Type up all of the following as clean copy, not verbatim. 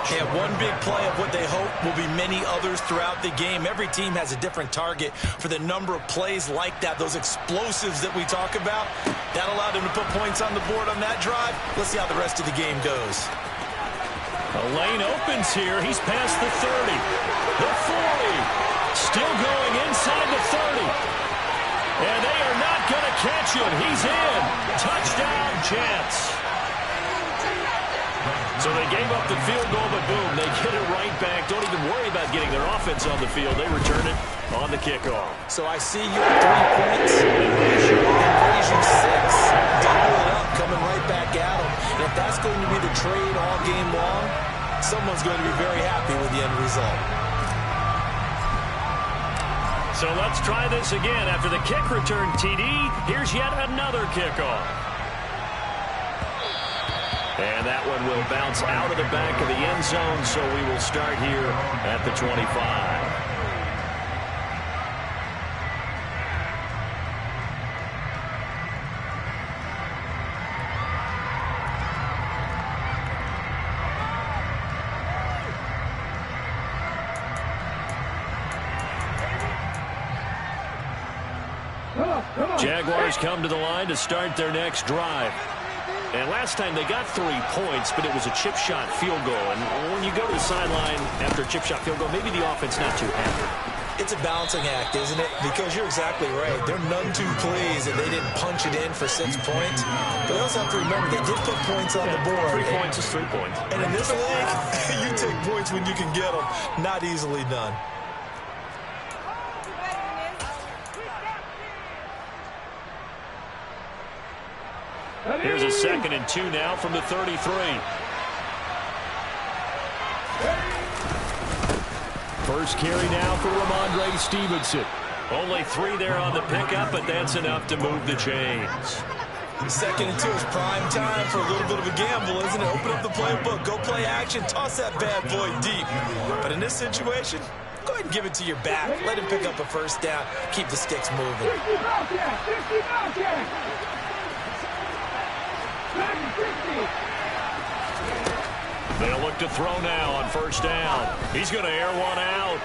Yeah, one big play of what they hope will be many others throughout the game. Every team has a different target for the number of plays like that, those explosives that we talk about. That allowed them to put points on the board on that drive. Let's see how the rest of the game goes. The lane opens here. He's past the 30. The 40. Still going inside the 30. And they are not going to catch him. He's in. Touchdown, Jets. So they gave up the field goal, but boom, they get it right back. Don't even worry about getting their offense on the field. They return it on the kickoff. So I see you at 3 points. Invasion 6. Double it up, coming right back at them. And if that's going to be the trade all game long, someone's going to be very happy with the end result. So let's try this again. After the kick return TD, here's yet another kickoff. And that one will bounce out of the back of the end zone, so we will start here at the 25. Jaguars come to the line to start their next drive. And last time they got 3 points, but it was a chip shot field goal. And when you go to the sideline after a chip shot field goal, maybe the offense not too happy. It's a balancing act, isn't it? Because you're exactly right. They're none too pleased that they didn't punch it in for 6 points. But they also have to remember they did put points on the board. 3 points is 3 points. And in this league, you take points when you can get them. Not easily done. Here's a 2nd and 2 now from the 33. First carry now for Ramondre Stevenson. Only 3 there on the pickup, but that's enough to move the chains. 2nd and 2 is prime time for a little bit of a gamble, isn't it? Open up the playbook, go play action, toss that bad boy deep. But in this situation, go ahead and give it to your back. Let him pick up a first down. Keep the sticks moving. They'll look to throw now on first down. He's going to air one out.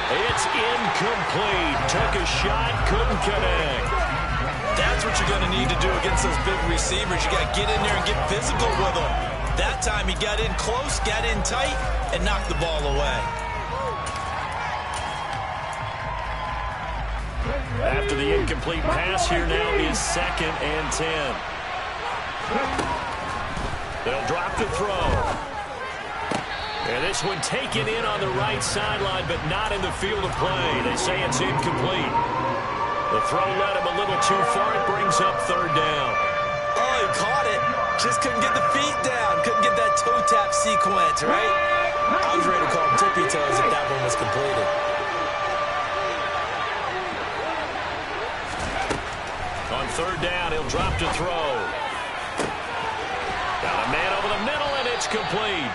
It's incomplete. Took a shot, couldn't connect. That's what you're going to need to do against those big receivers. You got to get in there and get physical with them. That time he got in close, got in tight, and knocked the ball away. After the incomplete pass, here now is 2nd and 10. They'll drop the throw. And this one taken in on the right sideline, but not in the field of play. They say it's incomplete. The throw led him a little too far. It brings up 3rd down. Oh, he caught it. Just couldn't get the feet down. Couldn't get that toe tap sequence, right? I was ready to call him tippy toes if that one was completed. On 3rd down, he'll drop to throw. Got a man over the middle, and it's complete.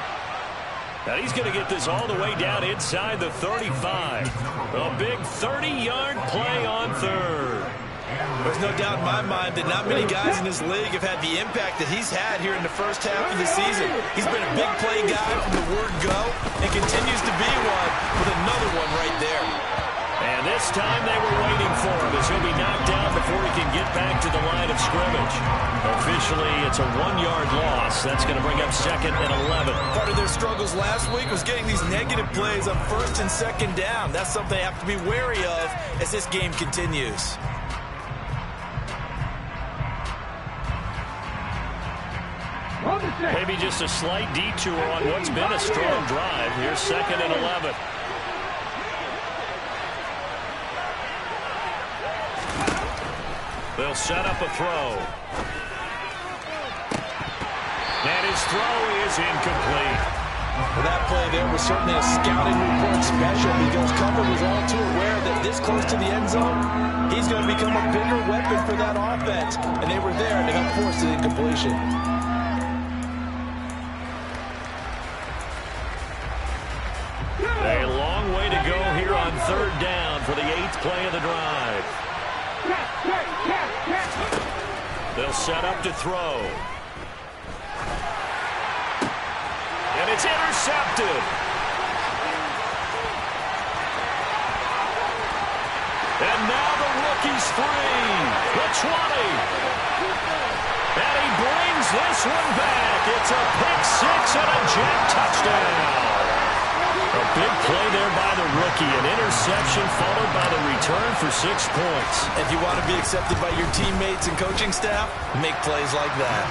Now he's going to get this all the way down inside the 35. A big 30-yard play on 3rd. There's no doubt in my mind that not many guys in this league have had the impact that he's had here in the first half of the season. He's been a big play guy from the word go and continues to be one with another one right there. And this time they were waiting for him as he'll be knocked down before he can get back to the line of scrimmage. Officially, it's a 1-yard loss. That's going to bring up 2nd and 11. Part of their struggles last week was getting these negative plays on 1st and 2nd down. That's something they have to be wary of as this game continues. Maybe just a slight detour on what's been a strong drive. Here's 2nd and 11. They'll set up a throw. And his throw is incomplete. Well, that play there was certainly a scouting report special because cover was all too aware that this close to the end zone, he's going to become a bigger weapon for that offense. And they were there to help force the incompletion. A long way to go here on 3rd down for the 8th play of the drive. They'll set up to throw. And It's intercepted. And now the rookie's free. The 20. And he brings this one back. It's a pick six and a jet touchdown. A big play there by the rookie. An interception followed by the return for 6 points. If you want to be accepted by your teammates and coaching staff, make plays like that.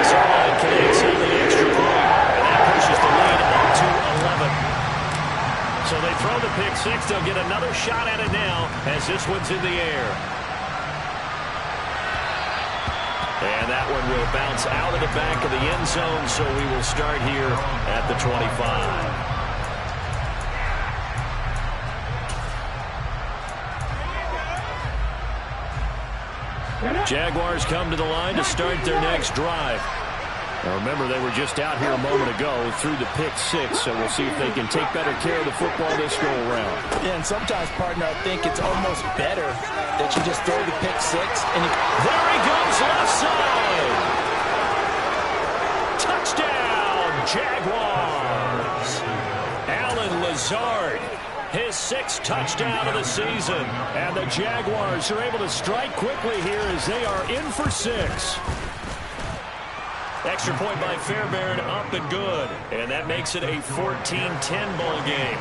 Sideline connects on the extra point. And that pushes the lead up to 11. So they throw the pick six. They'll get another shot at it now as this one's in the air. And that one will bounce out of the back of the end zone, so we will start here at the 25. Jaguars come to the line to start their next drive. Now remember, they were just out here a moment ago through the pick six, so we'll see if they can take better care of the football this go around. Yeah, and sometimes, partner, I think it's almost better that you just throw the pick six. And there he goes left side. Touchdown, Jaguars. Allen Lazard, his 6th touchdown of the season. And the Jaguars are able to strike quickly here as they are in for 6. Extra point by Fairbairn, up and good. And that makes it a 14-10 ball game.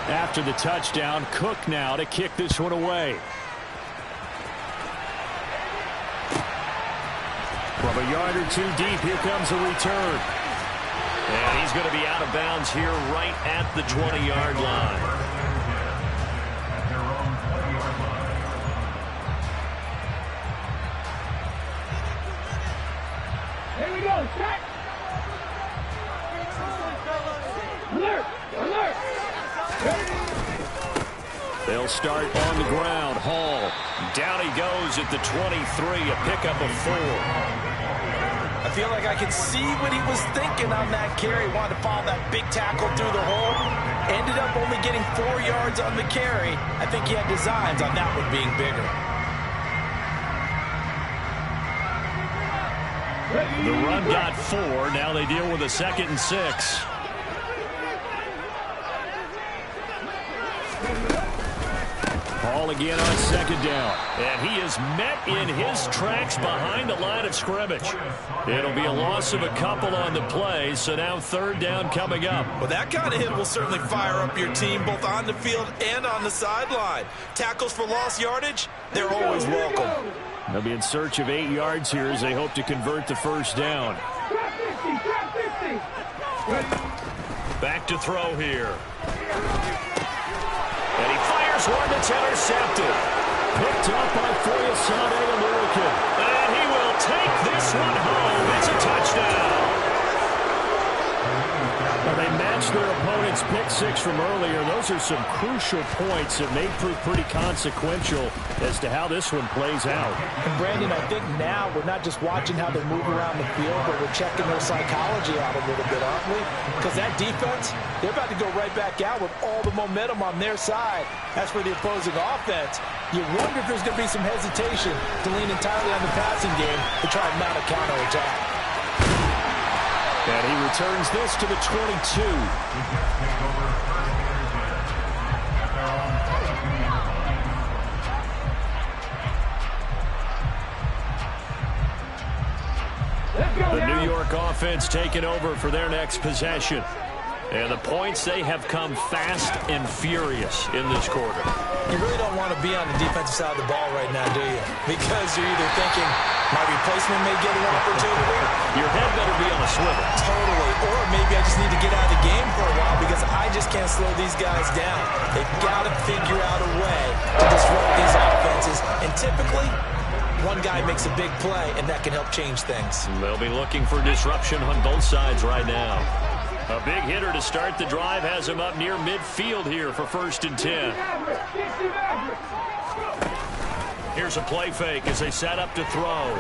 After the touchdown, Cook now to kick this one away. From a yard or two deep, here comes a return. And he's going to be out of bounds here right at the 20-yard line. Here we go, check! Alert! Alert! They'll start on the ground. Hall, down he goes at the 23, a pickup of 4. I feel like I can see what he was thinking on that carry. Wanted to follow that big tackle through the hole. Ended up only getting 4 yards on the carry. I think he had designs on that one being bigger. The run got 4. Now they deal with a 2nd and 6. Ball again on 2nd down. And he is met in his tracks behind the line of scrimmage. It'll be a loss of a couple on the play, so now 3rd down coming up. Well, that kind of hit will certainly fire up your team both on the field and on the sideline. Tackles for lost yardage, they're always welcome. They'll be in search of 8 yards here as they hope to convert the 1st down. Back to throw here. And he fires one that's intercepted. Picked up by Foyesade American. And he will take this one home. It's a touchdown. Well, they matched their opponent's pick six from earlier. Those are some crucial points that may prove pretty consequential as to how this one plays out. And Brandon, I think now we're not just watching how they move around the field, but we're checking their psychology out a little bit, aren't we? Because that defense, they're about to go right back out with all the momentum on their side. As for the opposing offense, you wonder if there's going to be some hesitation to lean entirely on the passing game to try and mount a counterattack. And he returns this to the 22. The New York offense taking over for their next possession. And the points, they have come fast and furious in this quarter. You really don't want to be on the defensive side of the ball right now, do you? Because you're either thinking, my replacement may get an opportunity. Your head better be on a swivel. Totally. Or maybe I just need to get out of the game for a while because I just can't slow these guys down. They've got to figure out a way to disrupt these offenses. And typically, one guy makes a big play, and that can help change things. They'll be looking for disruption on both sides right now. A big hitter to start the drive has him up near midfield here for 1st and 10. Here's a play fake as they set up to throw.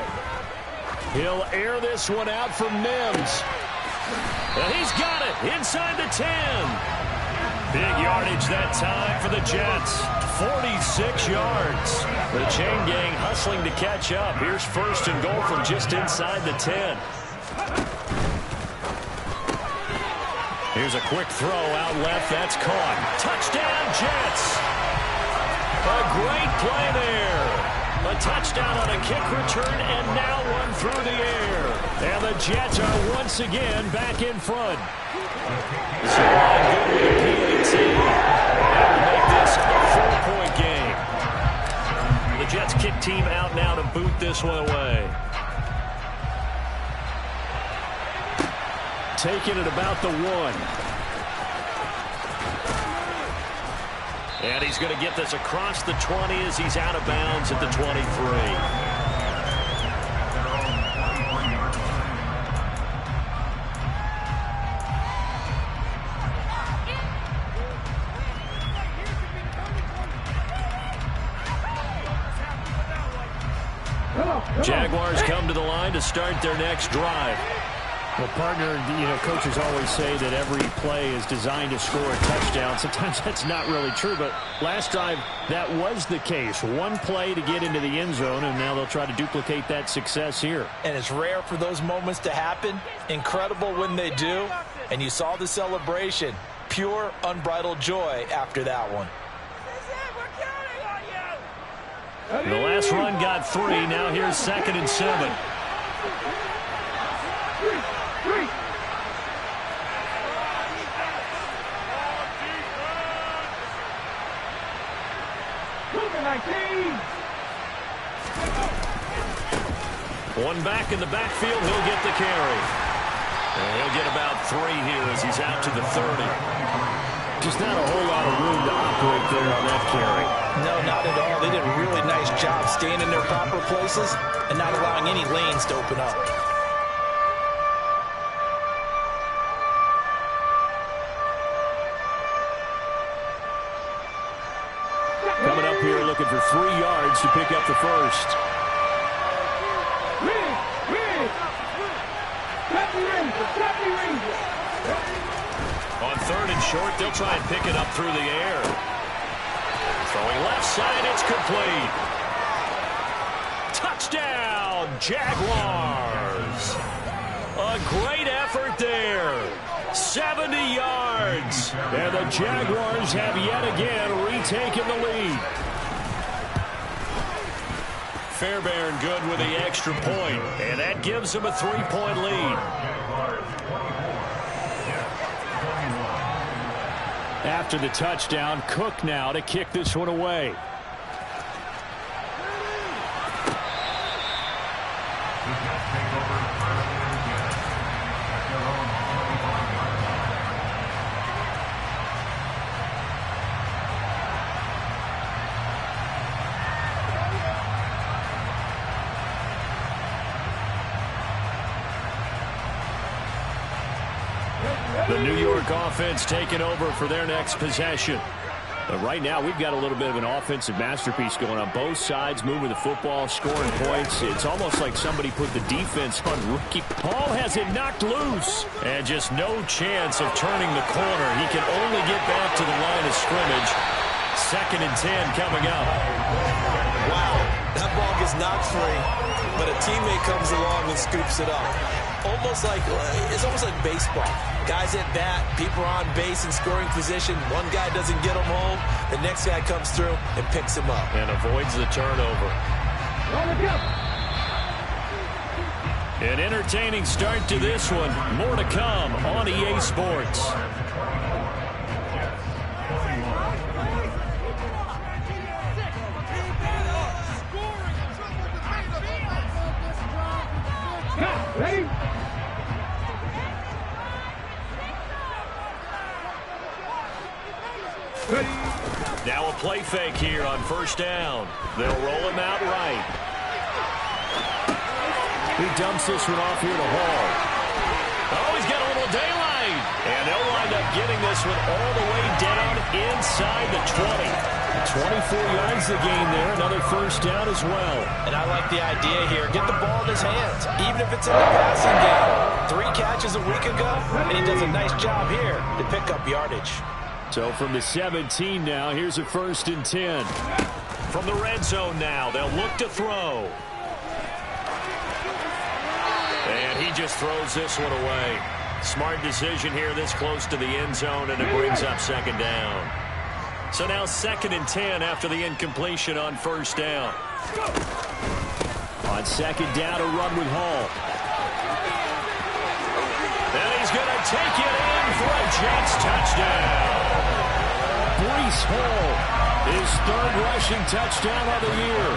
He'll air this one out for Mims. And he's got it inside the 10. Big yardage that time for the Jets. 46 yards. The chain gang hustling to catch up. Here's 1st and goal from just inside the 10. Here's a quick throw out left. That's caught. Touchdown, Jets. A great play there. A touchdown on a kick return and now one through the air. And the Jets are once again back in front. So good with the PAT. That will make this a 4-point game. The Jets kick team out now to boot this one away. Taking it about the 1. And he's going to get this across the 20 as he's out of bounds at the 23. Jaguars come to the line to start their next drive. Well, partner, coaches always say that every play is designed to score a touchdown. Sometimes that's not really true, but last drive, that was the case. One play to get into the end zone, and now they'll try to duplicate that success here. And it's rare for those moments to happen. Incredible when they do. And you saw the celebration. Pure, unbridled joy after that one. The last run got 3. Now here's 2nd and 7. One back in the backfield, he'll get the carry. And he'll get about 3 here as he's out to the 30. Just not a whole lot of room to operate there on that carry. No, not at all. They did a really nice job staying in their proper places and not allowing any lanes to open up. Coming up here looking for 3 yards to pick up the first. On 3rd and short, they'll try and pick it up through the air. Throwing left side, it's complete. Touchdown, Jaguars. A great effort there. 70 yards. And the Jaguars have yet again retaken the lead. Fairbairn good with the extra point, and that gives them a 3-point lead. After the touchdown, Cook now to kick this one away. The New York offense taking over for their next possession. But right now, we've got a little bit of an offensive masterpiece going on. Both sides moving the football, scoring points. It's almost like somebody put the defense on rookie. Paul has it knocked loose. And just no chance of turning the corner. He can only get back to the line of scrimmage. 2nd and 10 coming up. Wow, that ball gets knocked free, but a teammate comes along and scoops it up. It's almost like baseball. Guys at bat, people are on base in scoring position. One guy doesn't get him home. The next guy comes through and picks him up. And avoids the turnover. An entertaining start to this one. More to come on EA Sports. Ready? Now a play fake here on 1st down. They'll roll him out right. He dumps this one off here to Hall. Oh, he's got a little daylight. And they'll wind up getting this one all the way down inside the 20. 24 yards the gain there. Another 1st down as well. And I like the idea here. Get the ball in his hands, even if it's in the passing game. 3 catches a week ago, and he does a nice job here to pick up yardage. So from the 17 now, here's a 1st and 10. From the red zone now, they'll look to throw. And he just throws this one away. Smart decision here this close to the end zone, and it brings up second down. So now 2nd and 10 after the incompletion on first down. On second down, a run with Hall. And he's going to take it in for a Jets touchdown. Breece Hall, his 3rd rushing touchdown of the year,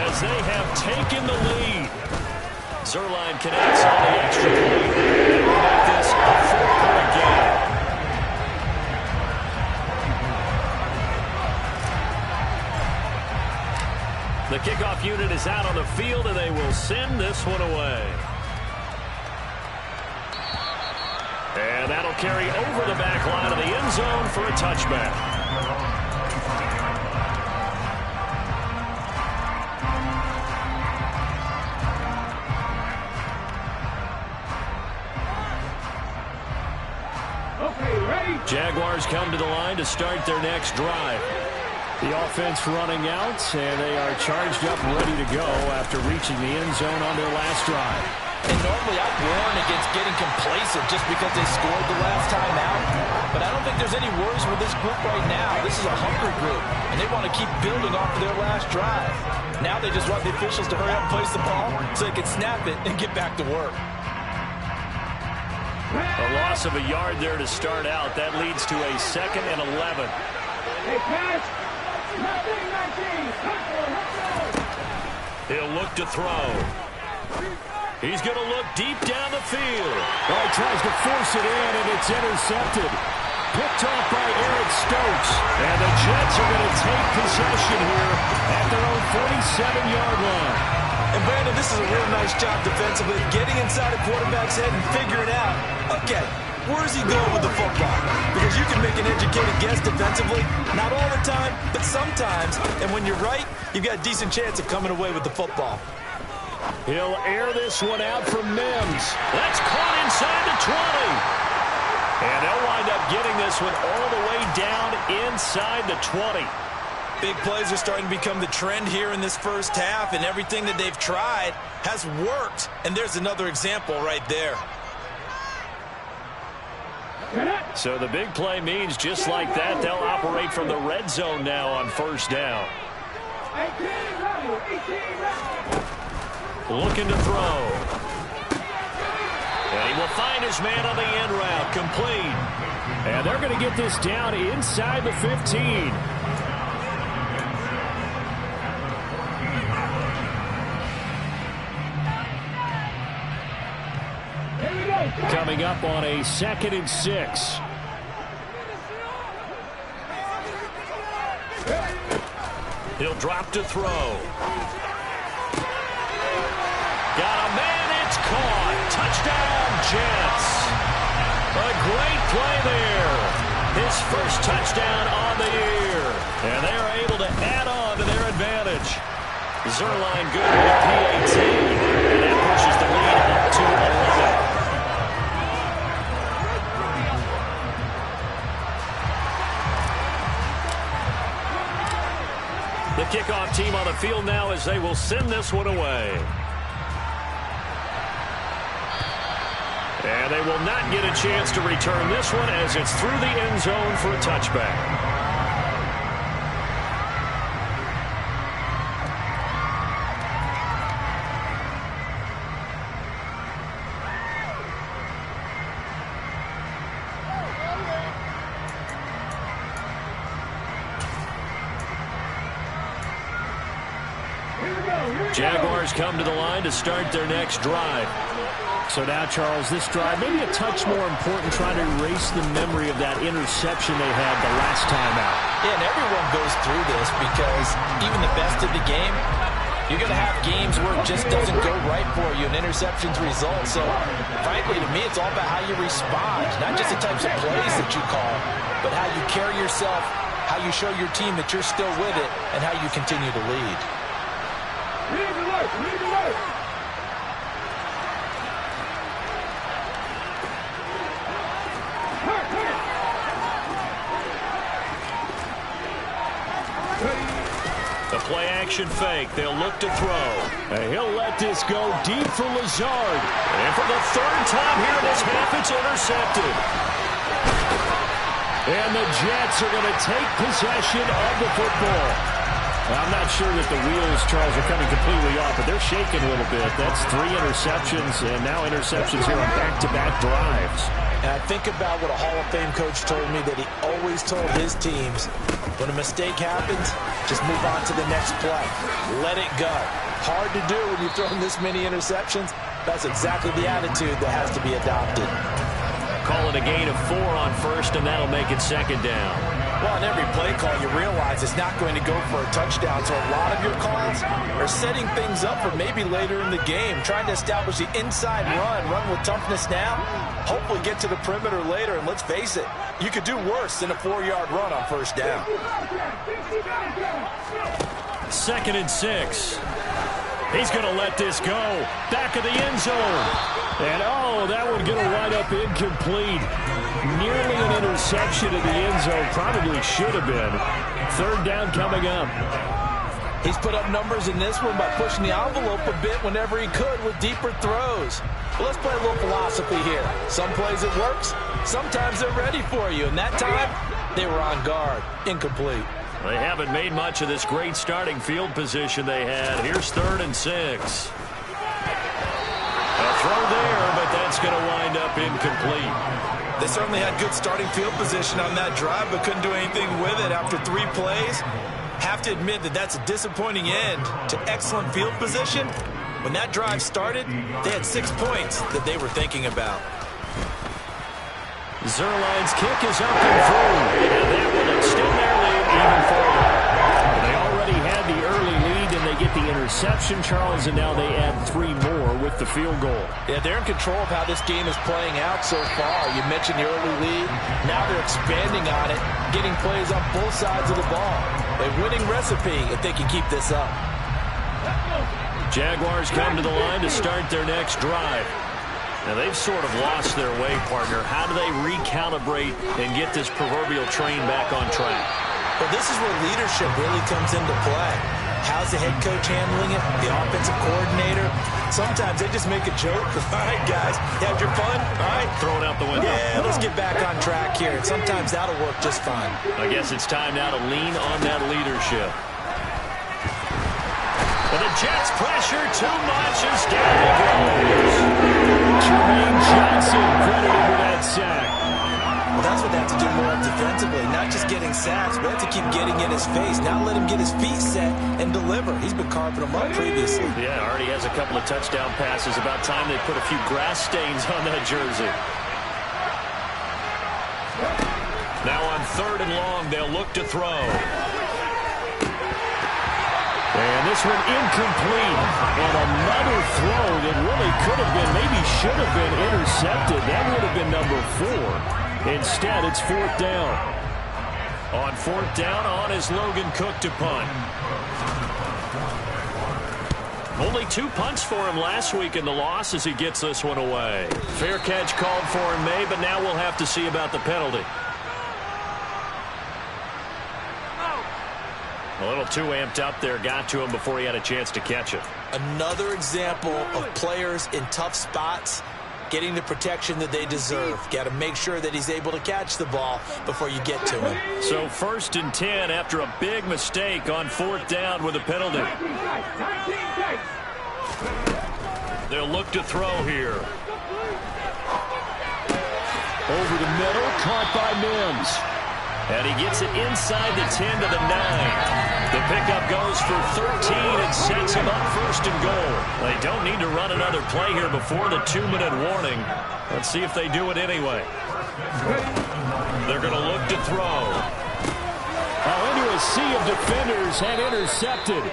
as they have taken the lead. Zerline connects on the extra point and will make this a 4-point game. The kickoff unit is out on the field, and they will send this one away. And that'll carry over the back line of the end zone for a touchback. Jaguars come to the line to start their next drive. The offense running out, and they are charged up, ready to go after reaching the end zone on their last drive. And normally I'd warn against getting complacent just because they scored the last time out. But I don't think there's any worries with this group right now. This is a hungry group, and they want to keep building off of their last drive. Now they just want the officials to hurry up and place the ball so they can snap it and get back to work. A loss of a yard there to start out. That leads to a 2nd and 11. Hey, catch! 19. He'll look to throw. He's going to look deep down the field. Oh, he tries to force it in, and it's intercepted. Picked off by Eric Stokes. And the Jets are going to take possession here at their own 47-yard line. And Brandon, this is a real nice job defensively, getting inside a quarterback's head and figuring out, okay, where's he going with the football? Because you can make an educated guess defensively, not all the time, but sometimes. And when you're right, you've got a decent chance of coming away with the football. He'll air this one out from Mims. That's caught inside the 20. And they'll wind up getting this one all the way down inside the 20. Big plays are starting to become the trend here in this first half, and everything that they've tried has worked. And there's another example right there. So the big play means just like that, they'll operate from the red zone now on first down. Looking to throw. And he will find his man on the end route, complete. And they're going to get this down inside the 15. Coming up on a 2nd and 6. He'll drop to throw. Got a man, it's caught. Touchdown, Jets. A great play there. His first touchdown on the year. And they are able to add on to their advantage. Zerline good with a PAT. And that pushes the lead up to 11. The kickoff team on the field now as they will send this one away. And they will not get a chance to return this one as it's through the end zone for a touchback. Jaguars come to the line to start their next drive. So now, Charles, this drive maybe a touch more important, trying to erase the memory of that interception they had the last time out. Yeah, and everyone goes through this because even the best of the game, you're going to have games where it just doesn't go right for you, and interceptions result. So, frankly, to me, it's all about how you respond, not just the types of plays that you call, but how you carry yourself, how you show your team that you're still with it, and how you continue to lead. Lead the work, lead the work. The play play-action fake. They'll look to throw. And he'll let this go deep for Lazard. And for the third time here in this half, it's intercepted. And the Jets are going to take possession of the football. I'm not sure that the wheels, Charles, are coming completely off, but they're shaking a little bit. That's 3 interceptions, and now interceptions here on back-to-back drives. And I think about what a Hall of Fame coach told me, that he always told his teams, when a mistake happens, just move on to the next play. Let it go. Hard to do when you've thrown this many interceptions. That's exactly the attitude that has to be adopted. Call it a gain of 4 on first, and that'll make it second down. Well, in every play call, you realize it's not going to go for a touchdown, so a lot of your calls are setting things up for maybe later in the game, trying to establish the inside run with toughness now, hopefully get to the perimeter later, and let's face it, you could do worse than a 4-yard run on first down. 2nd and 6. He's going to let this go. Back of the end zone. And, oh, that one going to wind up incomplete. Nearly an interception in the end zone. Probably should have been. 3rd down coming up. He's put up numbers in this one by pushing the envelope a bit whenever he could with deeper throws. Well, let's play a little philosophy here. Some plays it works. Sometimes they're ready for you. And that time, they were on guard. Incomplete. They haven't made much of this great starting field position they had. Here's 3rd and 6. A throw there, but that's going to wind up incomplete. They certainly had good starting field position on that drive, but couldn't do anything with it after 3 plays. Have to admit that that's a disappointing end to excellent field position. When that drive started, they had 6 points that they were thinking about. Zuerlein's kick is up and through, and that will extend their lead even further. They already had the early lead, and they get the interception, Charles, and now they add 3 more with the field goal. Yeah, they're in control of how this game is playing out so far. You mentioned the early lead. Now they're expanding on it, getting plays on both sides of the ball. A winning recipe if they can keep this up. Jaguars come to the line to start their next drive. Now, they've sort of lost their way, partner. How do they recalibrate and get this proverbial train back on track? Well, this is where leadership really comes into play. How's the head coach handling it? The offensive coordinator? Sometimes they just make a joke. All right, guys, you had your fun? All right. Throw it out the window. Yeah, let's get back on track here. And sometimes that'll work just fine. I guess it's time now to lean on that leadership. But the Jets pressure too much as down he goes. Jermaine Johnson credited with that sack. Well, that's what they have to do more defensively. Not just getting sacks, but have to keep getting in his face. Not let him get his feet set and deliver. He's been carving them up previously. Yeah, already has a couple of touchdown passes. About time they put a few grass stains on that jersey. Now on 3rd and long, they'll look to throw. And this one incomplete. And another throw that really could have been, maybe should have been intercepted. That would have been number 4. Instead, it's 4th down. On 4th down, on is Logan Cook to punt. Only 2 punts for him last week in the loss as he gets this one away. Fair catch called for him, May, but now we'll have to see about the penalty. A little too amped up there, got to him before he had a chance to catch it. Another example of players in tough spots getting the protection that they deserve. Got to make sure that he's able to catch the ball before you get to him. So 1st and 10 after a big mistake on 4th down with a penalty. They'll look to throw here. Over the middle, caught by Mims. And he gets it inside the 10 to the 9. The pickup goes for 13 and sets him up 1st and goal. They don't need to run another play here before the 2-minute warning. Let's see if they do it anyway. They're going to look to throw. Into a sea of defenders and intercepted.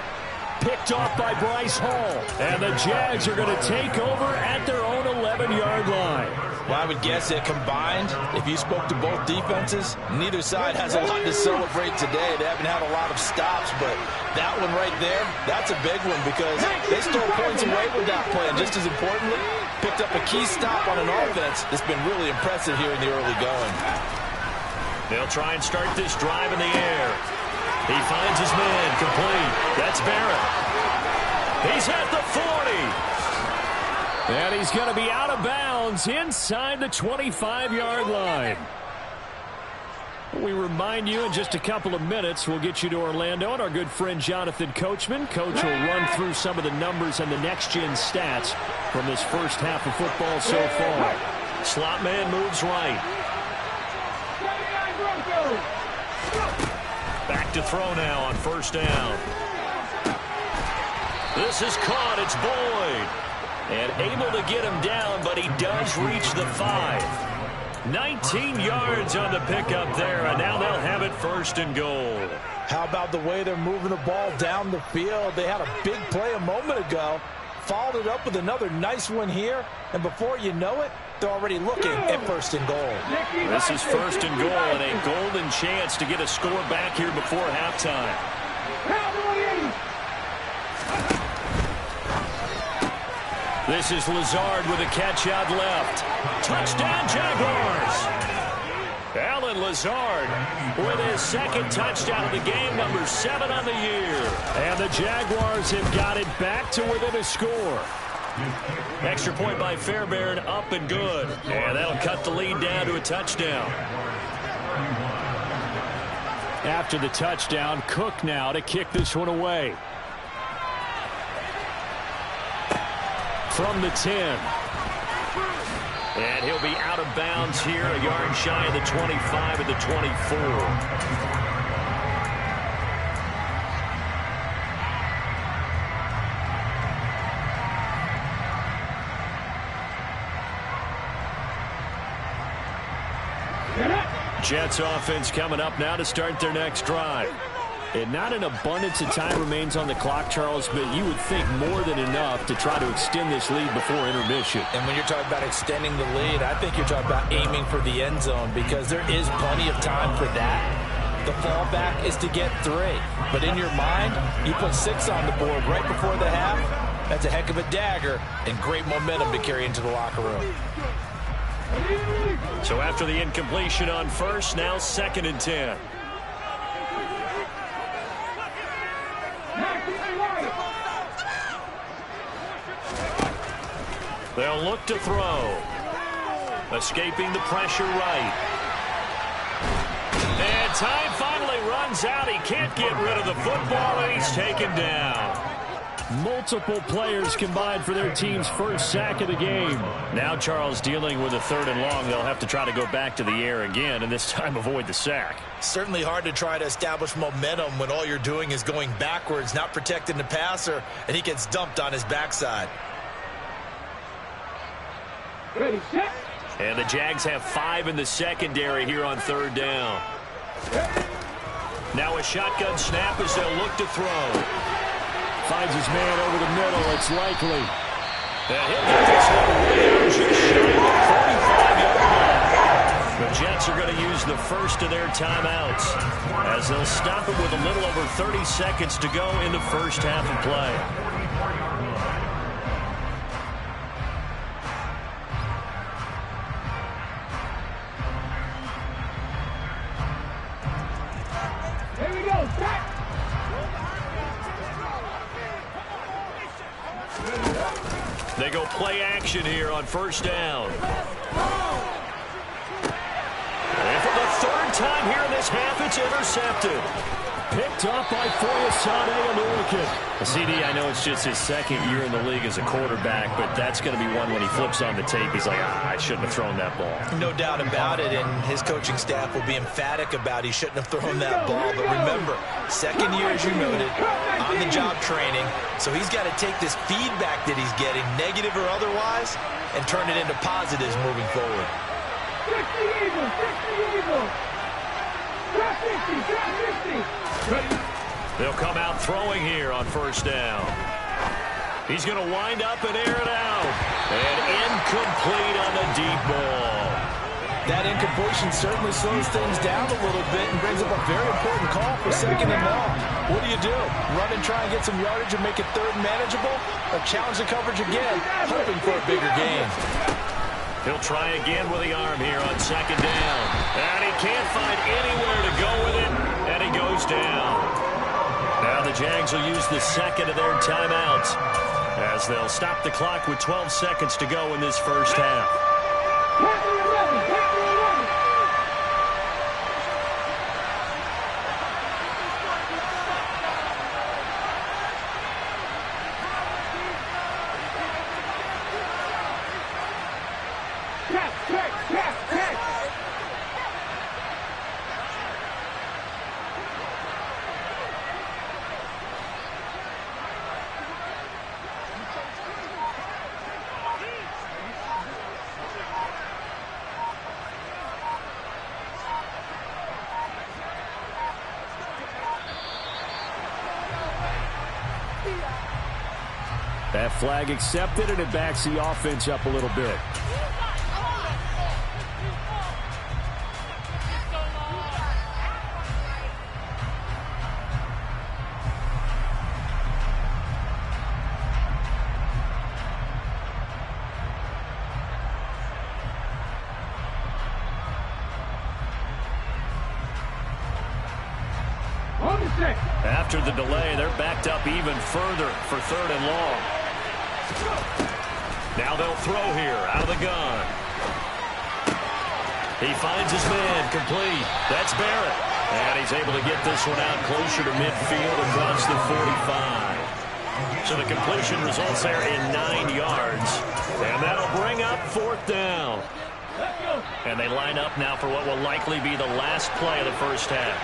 Picked off by Bryce Hall. And the Jags are going to take over at their own 11-yard line. Well, I would guess that combined, if you spoke to both defenses, neither side has a lot to celebrate today. They haven't had a lot of stops, but that one right there, that's a big one because they stole points away with that play. And just as importantly, picked up a key stop on an offense that's been really impressive here in the early going. They'll try and start this drive in the air. He finds his man, complete. That's Barrett. He's at the 40. And he's going to be out of bounds inside the 25-yard line. We remind you in just a couple of minutes, we'll get you to Orlando and our good friend Jonathan Coachman. Coach will run through some of the numbers and the next-gen stats from this first half of football so far. Slot man moves right. Back to throw now on first down. This is caught. It's Boyd. And able to get him down, but he does reach the 5. 19 yards on the pickup there, and now they'll have it first and goal. How about the way they're moving the ball down the field? They had a big play a moment ago, followed it up with another nice one here, and before you know it, they're already looking at first and goal. This is first and goal and a golden chance to get a score back here before halftime. This is Lazard with a catch out left. Touchdown, Jaguars! Alan Lazard with his second touchdown of the game, number 7 on the year. And the Jaguars have got it back to within a score. Extra point by Fairbairn, up and good. And that'll cut the lead down to a touchdown. After the touchdown, Cook now to kick this one away. From the 10. And he'll be out of bounds here, a yard shy of the 25 at the 24. Jets offense coming up now to start their next drive. And not an abundance of time remains on the clock, Charles, but you would think more than enough to try to extend this lead before intermission. And when you're talking about extending the lead, I think you're talking about aiming for the end zone because there is plenty of time for that. The fallback is to get 3. But in your mind, you put 6 on the board right before the half. That's a heck of a dagger and great momentum to carry into the locker room. So after the incompletion on first, now 2nd and 10. They'll look to throw. Escaping the pressure right. And time finally runs out. He can't get rid of the football, and he's taken down. Multiple players combined for their team's first sack of the game. Now Charles dealing with a 3rd and long. They'll have to try to go back to the air again, and this time avoid the sack. Certainly hard to try to establish momentum when all you're doing is going backwards, not protecting the passer, and he gets dumped on his backside. Ready, set. And the Jags have 5 in the secondary here on 3rd down. Now a shotgun snap as they'll look to throw. Finds his man over the middle. It's likely. And he'll get this one away just shy of the 45-yard line. The Jets are going to use the first of their timeouts as they'll stop it with a little over 30 seconds to go in the first half of play. They go play action here on first down. And for the 3rd time here in this half, it's intercepted. Picked up by Foyesade Oluwakin. CD, I know it's just his 2nd year in the league as a quarterback, but that's going to be one when he flips on the tape. He's like, I shouldn't have thrown that ball. No doubt about it, and his coaching staff will be emphatic about he shouldn't have thrown that ball. But remember, 2nd year, as you noted, on-the-job training. So he's got to take this feedback that he's getting, negative or otherwise, and turn it into positives moving forward. They'll come out throwing here on first down. He's going to wind up and air it out. And incomplete on the deep ball. That incompletion certainly slows things down a little bit and brings up a very important call for 2nd and long. What do? Run and try and get some yardage and make it 3rd and manageable? Or challenge the coverage again, hoping for a bigger gain? He'll try again with the arm here on 2nd down. And he can't find anywhere to go with it, and he goes down. Jags will use the second of their timeouts as they'll stop the clock with 12 seconds to go in this first half. That flag accepted, and it backs the offense up a little bit. After the delay, they're backed up even further for 3rd and long. Now they'll throw here out of the gun. He finds his man complete. That's Barrett. And he's able to get this one out closer to midfield across the 45. So the completion results there in 9 yards. And that'll bring up 4th down. And they line up now for what will likely be the last play of the first half.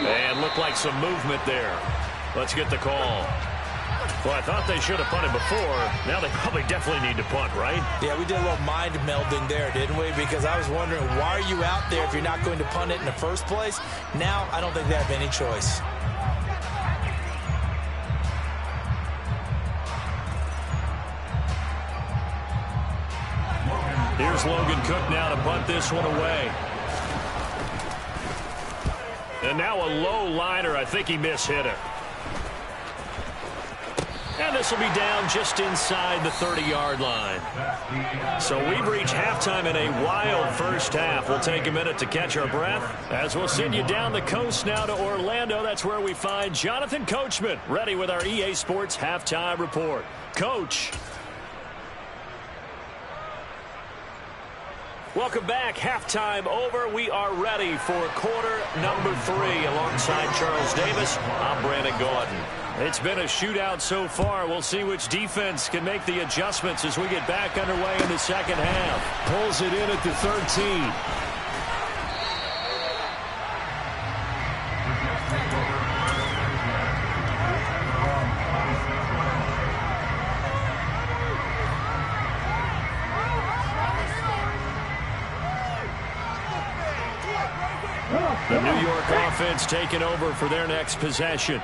And looked like some movement there. Let's get the call. Well, I thought they should have punted before. Now they probably definitely need to punt, right? Yeah, we did a little mind melding there, didn't we? Because I was wondering, why are you out there if you're not going to punt it in the first place? Now, I don't think they have any choice. Here's Logan Cook now to punt this one away. And now a low liner. I think he mishit it. And this will be down just inside the 30-yard line. So we've reached halftime in a wild first half. We'll take a minute to catch our breath as we'll send you down the coast now to Orlando. That's where we find Jonathan Coachman ready with our EA Sports Halftime Report. Coach. Welcome back. Halftime over. We are ready for quarter number 3. Alongside Charles Davis, I'm Brandon Gordon. It's been a shootout so far. We'll see which defense can make the adjustments as we get back underway in the second half. Pulls it in at the 13. The New York offense taking over for their next possession.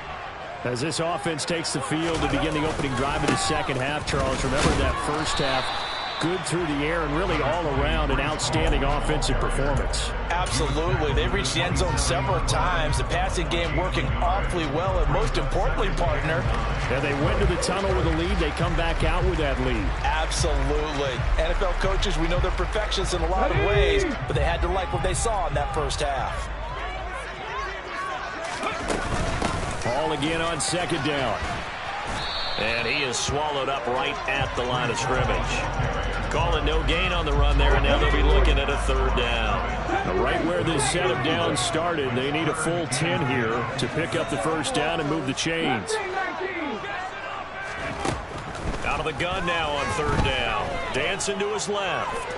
As this offense takes the field to begin the opening drive of the second half, Charles, remember that first half, good through the air and really all around an outstanding offensive performance. Absolutely. They reached the end zone several times. The passing game working awfully well, and most importantly, partner. And they went to the tunnel with a lead. They come back out with that lead. Absolutely. NFL coaches, we know they're perfectionists in a lot of ways, but they had to like what they saw in that first half. Ball again on second down. And he is swallowed up right at the line of scrimmage. Calling no gain on the run there, and now they'll be looking at a 3rd down. Now right where this set of downs started, they need a full 10 here to pick up the first down and move the chains. Out of the gun now on 3rd down. Dancing to his left.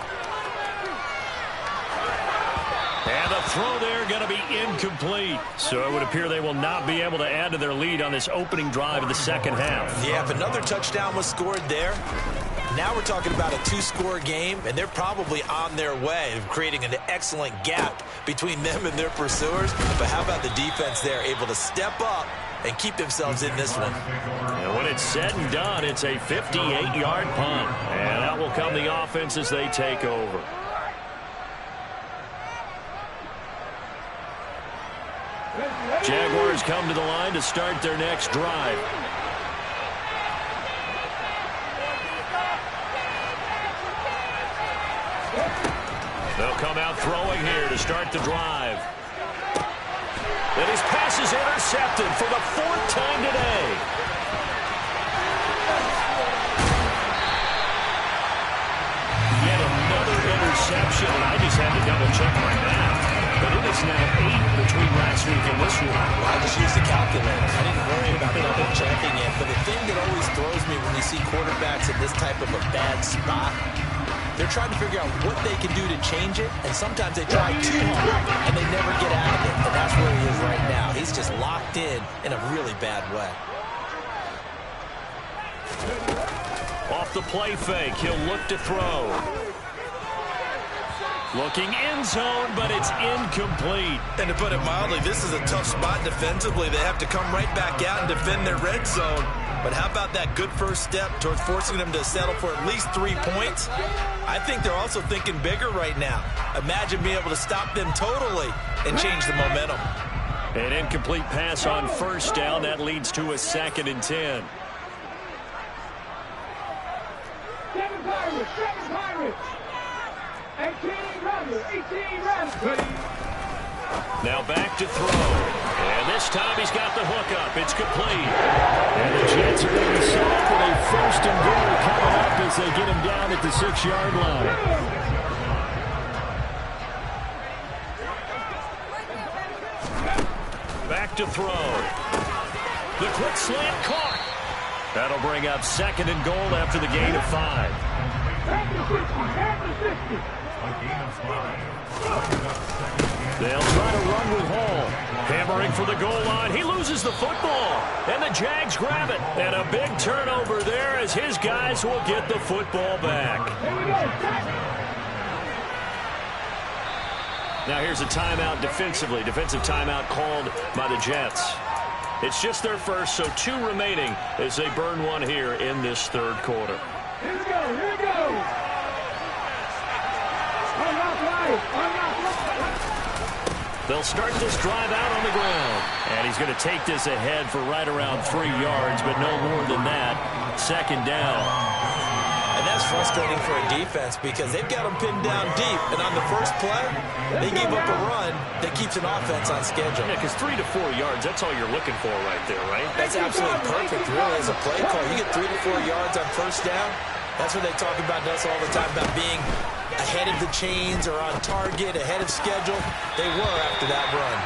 And the throw there going to be incomplete. So it would appear they will not be able to add to their lead on this opening drive of the second half. Yeah, if another touchdown was scored there, now we're talking about a 2-score game, and they're probably on their way of creating an excellent gap between them and their pursuers. But how about the defense there, able to step up and keep themselves in this one? And when it's said and done, it's a 58-yard punt. And out will come the offense as they take over. Jaguars come to the line to start their next drive. They'll come out throwing here to start the drive. And his pass is intercepted for the 4th time today. Yet another interception, and I just had to double-check my math. But it is now 8 between last week and this week. Well, I just used the calculator. I didn't worry about double-checking it. But the thing that always throws me when you see quarterbacks in this type of a bad spot, they're trying to figure out what they can do to change it, and sometimes they try too hard, and they never get out of it. And that's where he is right now. He's just locked in a really bad way. Off the play fake, he'll look to throw. Looking end zone, but it's incomplete. And to put it mildly, this is a tough spot defensively. They have to come right back out and defend their red zone. But how about that good first step towards forcing them to settle for at least 3 points? I think they're also thinking bigger right now. Imagine being able to stop them totally and change the momentum. An incomplete pass on first down. That leads to a 2nd and 10. Seven Pirates. 18 runners. Now back to throw. And this time he's got the hook up. It's complete. And the Jets are going to set up with a 1st and goal coming up as they get him down at the 6-yard line. Back to throw. The quick slant caught. That'll bring up 2nd and goal after the gain of 5. They'll try to run with Hall. Hammering for the goal line. He loses the football. And the Jags grab it. And a big turnover there as his guys will get the football back. Now here's a timeout defensively. Defensive timeout called by the Jets. It's just their first, so 2 remaining as they burn one here in this 3rd quarter. Here we go. They'll start this drive out on the ground. And he's going to take this ahead for right around 3 yards, but no more than that. 2nd down. And that's frustrating for a defense because they've got them pinned down deep. And on the first play, they give up a run that keeps an offense on schedule. Yeah, because 3 to 4 yards, that's all you're looking for right there, right? That's absolutely perfect, really, as a play call. You get 3 to 4 yards on first down. That's what they talk about us all the time, about being ahead of the chains or on target, ahead of schedule. They were after that run.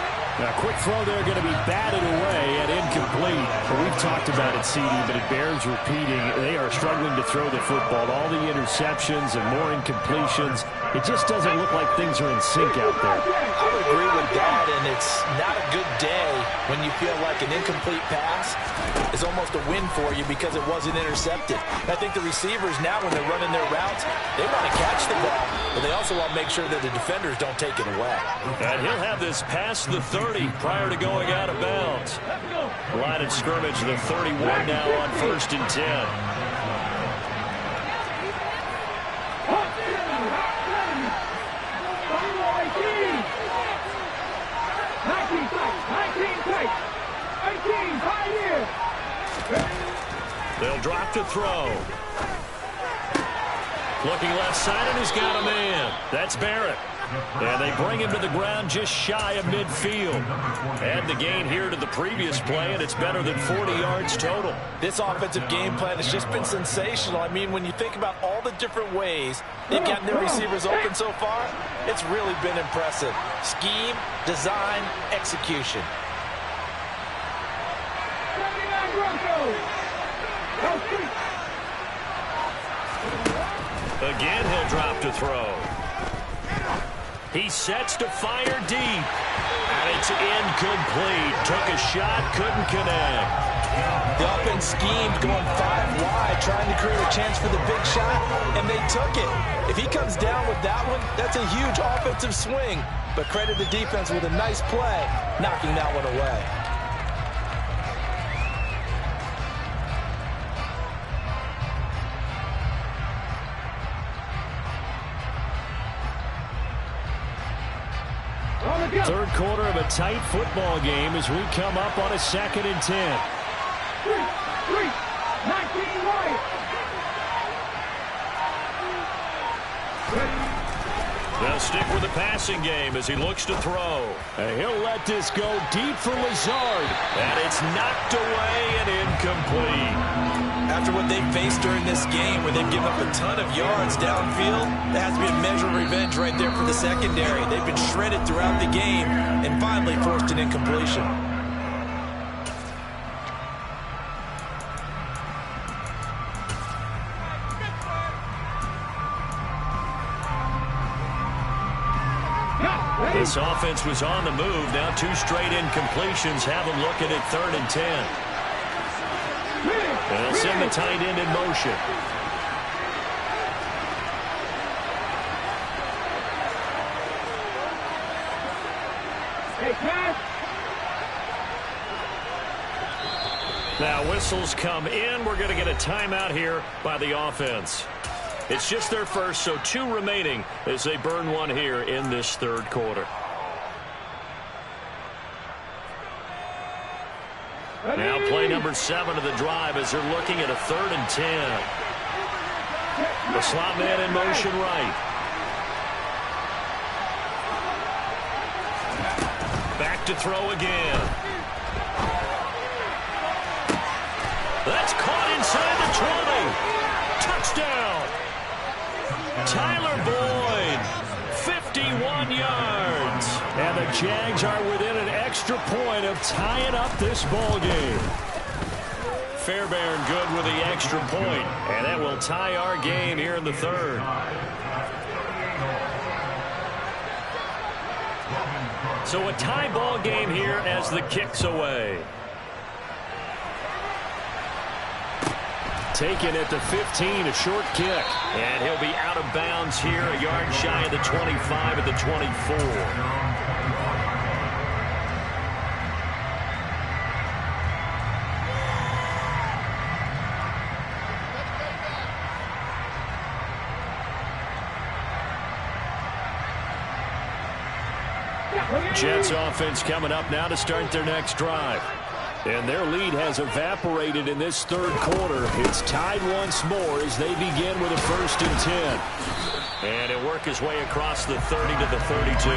Now, quick throw there going to be batted away and incomplete. Well, we've talked about it, CD, but it bears repeating. They are struggling to throw the football. All the interceptions and more incompletions. It just doesn't look like things are in sync out there. I would agree with that, and it's not a good day when you feel like an incomplete pass is almost a win for you because it wasn't intercepted. And I think the receivers now, when they're running their routes, they want to catch the ball, but they also want to make sure that the defenders don't take it away. And he'll have this past the 30 prior to going out of bounds. Line of scrimmage, the 31 now on 1st and 10. They'll drop to throw. Looking left side, and he's got a man. That's Barrett. And they bring him to the ground just shy of midfield. Add the gain here to the previous play, and it's better than 40 yards total. This offensive game plan has just been sensational. I mean, when you think about all the different ways they've gotten their receivers open so far, it's really been impressive. Scheme, design, execution. Again, he'll drop to throw. He sets to fire deep. And it's incomplete. Took a shot, couldn't connect. The offense schemed going 5 wide, trying to create a chance for the big shot, and they took it. If he comes down with that one, that's a huge offensive swing. But credit the defense with a nice play, knocking that one away. Third quarter of a tight football game as we come up on a 2nd and 10. 19 wide. They'll stick with the passing game as he looks to throw. And he'll let this go deep for Lazard. And it's knocked away and incomplete. After what they've faced during this game, where they've given up a ton of yards downfield, that has to be a measure of revenge right there for the secondary. They've been shredded throughout the game and finally forced an incompletion. This offense was on the move. Now 2 straight incompletions have them looking at 3rd and 10. And they'll send the tight end in motion. Hey, Cash. Now whistles come in. We're going to get a timeout here by the offense. It's just their first, so 2 remaining as they burn one here in this 3rd quarter. Now play number 7 of the drive as they're looking at a 3rd and 10. The slot man in motion right. Back to throw again. That's caught inside the 20. Touchdown. Tyler Boyd, 51 yards. And the Jags are within an extra point of tying up this ball game. Fairbairn good with the extra point, and that will tie our game here in the 3rd. So a tie ball game here as the kick's away. Taken at the 15, a short kick. And he'll be out of bounds here, a yard shy of the 25 at the 24. Jets offense coming up now to start their next drive. And their lead has evaporated in this 3rd quarter. It's tied once more as they begin with a 1st and 10. And he'll work his way across the 30 to the 32.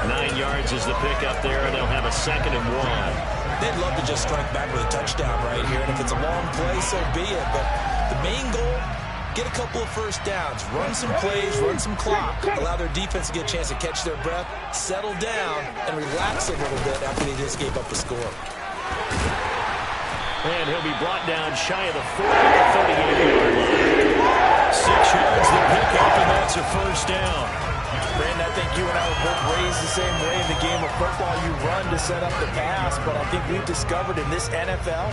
9 yards is the pickup there, and they'll have a 2nd and 1. They'd love to just strike back with a touchdown right here, and if it's a long play, so be it. But the main goal, get a couple of first downs, run some plays, run some clock, allow their defense to get a chance to catch their breath, settle down, and relax a little bit after they just gave up a score. And he'll be brought down shy of the 40 to 38-yard line. 6 yards the pickup, and that's a 1st down. Brandon, I think you and I were both raised the same way in the game of football. You run to set up the pass, but I think we've discovered in this NFL,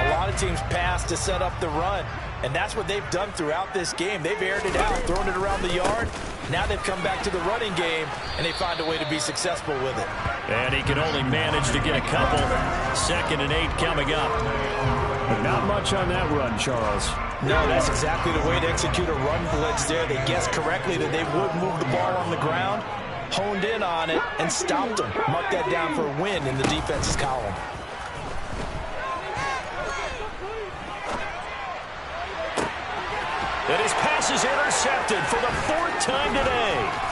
a lot of teams pass to set up the run. And that's what they've done throughout this game. They've aired it out, thrown it around the yard. Now they've come back to the running game, and they find a way to be successful with it. And he can only manage to get a couple. 2nd and 8 coming up. But not much on that run, Charles. No, that's exactly the way to execute a run blitz there. They guessed correctly that they would move the ball on the ground, honed in on it, and stopped them. Mark that down for a win in the defense's column. And his pass is intercepted for the 4th time today.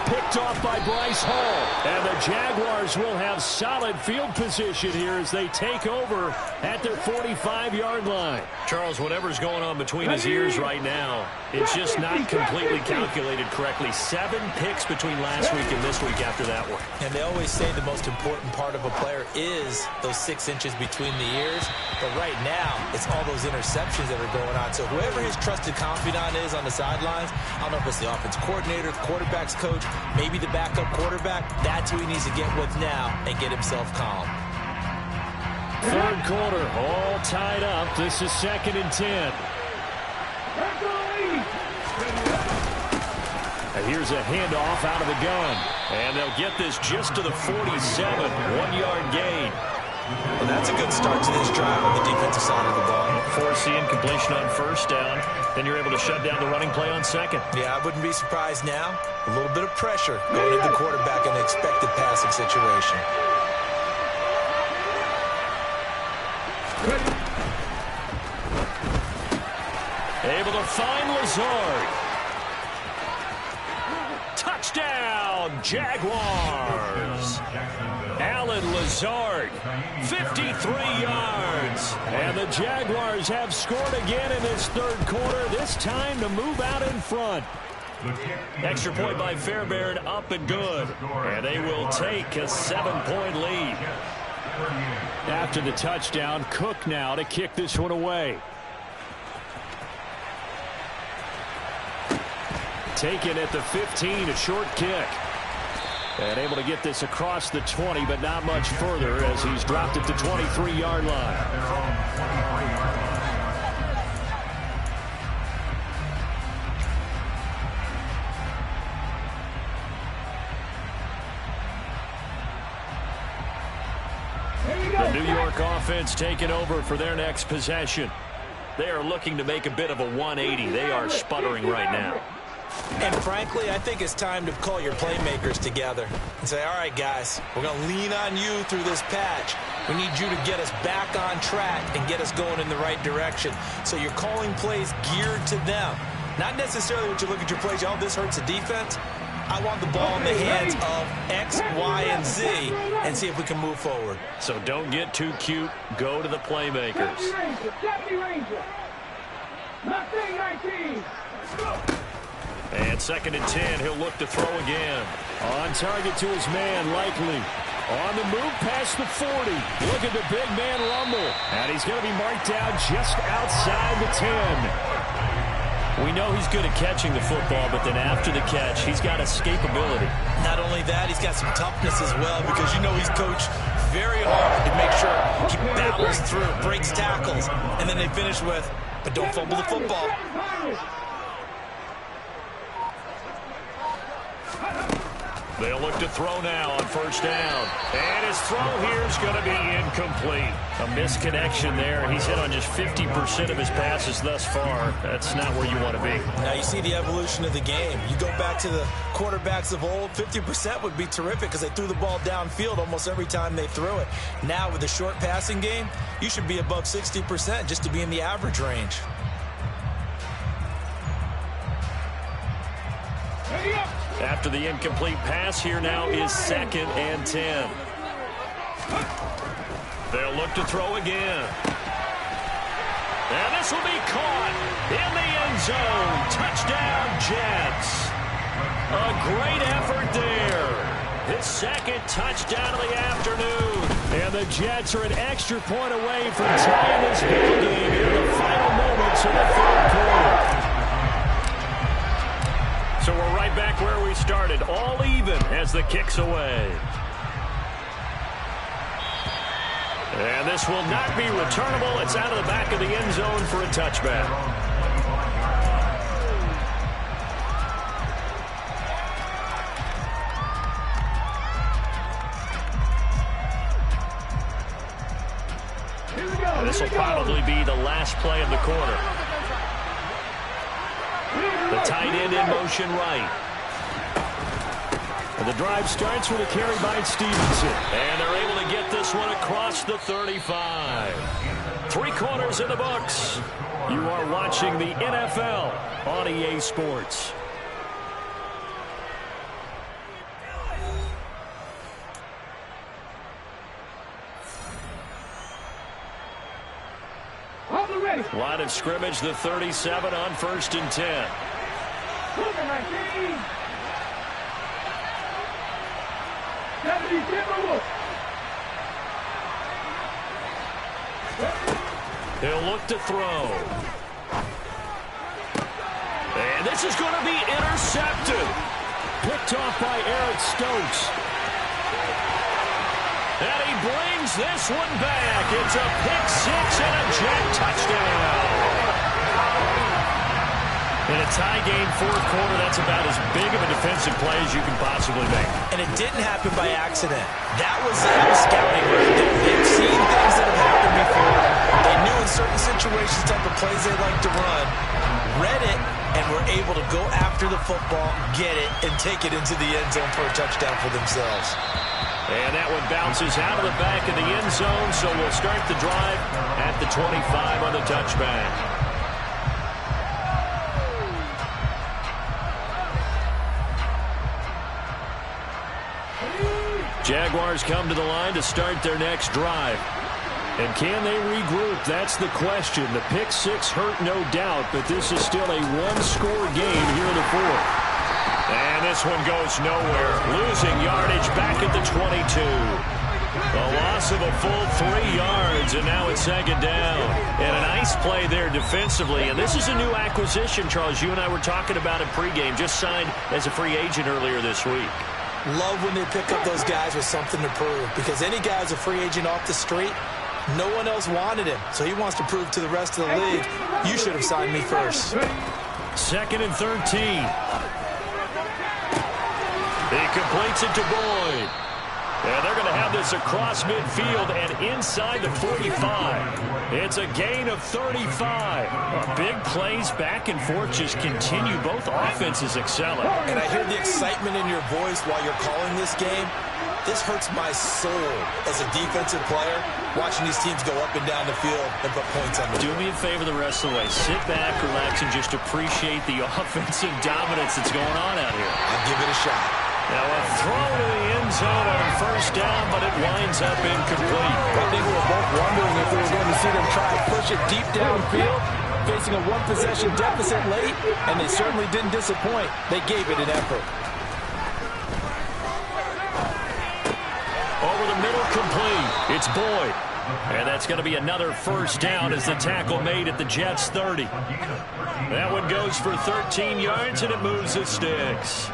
Picked off by Bryce Hall. And the Jaguars will have solid field position here as they take over at their 45-yard line. Charles, whatever's going on between his ears right now, it's just not completely calculated correctly. 7 picks between last week and this week after that one. And they always say the most important part of a player is those 6 inches between the ears. But right now, it's all those interceptions that are going on. So whoever his trusted confidant is on the sidelines, I don't know if it's the offense coordinator, the quarterback's coach, maybe the backup quarterback, that's who he needs to get with now and get himself calm. 3rd quarter, all tied up. This is 2nd and 10. And here's a handoff out of the gun. And they'll get this just to the 47, 1-yard gain. Well, that's a good start to this drive on the defensive side of the ball. Force the incompletion on 1st down. Then you're able to shut down the running play on 2nd. Yeah, I wouldn't be surprised now. A little bit of pressure going to the quarterback in an expected passing situation. Able to find Lazard. Jaguars. Alan Lazard, 53 yards. And the Jaguars have scored again in this third quarter, this time to move out in front. Extra point by Fairbairn, up and good. And they will take a 7-point lead. After the touchdown, Cook now to kick this one away. Taken at the 15, a short kick. And able to get this across the 20, but not much further as he's dropped at the 23-yard line. The New York offense taking over for their next possession. They are looking to make a bit of a 180. They are sputtering right now. And frankly, I think it's time to call your playmakers together and say, all right, guys, we're going to lean on you through this patch. We need you to get us back on track and get us going in the right direction. So you're calling plays geared to them. Not necessarily when you look at your plays, oh, this hurts the defense. I want the ball in the hands of X, Y, and Z and see if we can move forward. So don't get too cute. Go to the playmakers. And 2nd and 10, he'll look to throw again. On target to his man, Likely. On the move past the 40. Look at the big man rumble. And he's going to be marked down just outside the 10. We know he's good at catching the football, but then after the catch, he's got escapability. Not only that, he's got some toughness as well, because you know he's coached very hard to make sure he battles through, breaks tackles, and then they finish with, but don't fumble the football. They'll look to throw now on 1st down. And his throw here is going to be incomplete. A misconnection there. He's hit on just 50% of his passes thus far. That's not where you want to be. Now you see the evolution of the game. You go back to the quarterbacks of old, 50% would be terrific because they threw the ball downfield almost every time they threw it. Now with the short passing game, you should be above 60% just to be in the average range. After the incomplete pass, here now is 2nd and 10. They'll look to throw again. And this will be caught in the end zone. Touchdown, Jets. A great effort there. His 2nd touchdown of the afternoon. And the Jets are an extra point away from tying this ball game in the final moments of the third quarter. So we're right back where we started, all even as the kick's away. And this will not be returnable. It's out of the back of the end zone for a touchback. And this will probably be the last play of the quarter. The tight end in motion right. And the drive starts with a carry by Stevenson. And they're able to get this one across the 35. 3 quarters in the books. You are watching the NFL on EA Sports. Line of scrimmage, the 37 on 1st and 10. He'll look to throw. And this is going to be intercepted. Picked off by Eric Stokes. And he brings this one back. It's a pick 6 and a Jet touchdown. In a tie game, 4th quarter, that's about as big of a defensive play as you can possibly make. And it didn't happen by accident. That was scouting work. They've seen things that have happened before. They knew in certain situations type of plays they like to run, read it, and were able to go after the football, get it, and take it into the end zone for a touchdown for themselves. And that one bounces out of the back of the end zone, so we'll start the drive at the 25 on the touchback. Jaguars come to the line to start their next drive. And can they regroup? That's the question. The pick six hurt, no doubt, but this is still a one-score game here in the fourth. And this one goes nowhere. Losing yardage back at the 22. A loss of a full 3 yards, and now it's second down. And a nice play there defensively. And this is a new acquisition, Charles. You and I were talking about it pregame. Just signed as a free agent earlier this week. Love when they pick up those guys with something to prove, because any guy who's a free agent off the street, no one else wanted him, so he wants to prove to the rest of the league, you should have signed me first. Second and 13. He completes it to Boyd. And they're going to have this across midfield and inside the 45. It's a gain of 35. Big plays back and forth just continue. Both offenses excelling. And I hear the excitement in your voice while you're calling this game. This hurts my soul as a defensive player, watching these teams go up and down the field and put points on the Do me a favor the rest of the way. Sit back, relax, and just appreciate the offensive dominance that's going on out here. I'll give it a shot. Now a throw to the end zone on first down, but it winds up incomplete. I think we were both wondering if we were going to see them try to push it deep downfield, facing a one-possession deficit late, and they certainly didn't disappoint. They gave it an effort. Over the middle, complete. It's Boyd. And that's going to be another first down as the tackle made at the Jets' 30. That one goes for 13 yards, and it moves the sticks.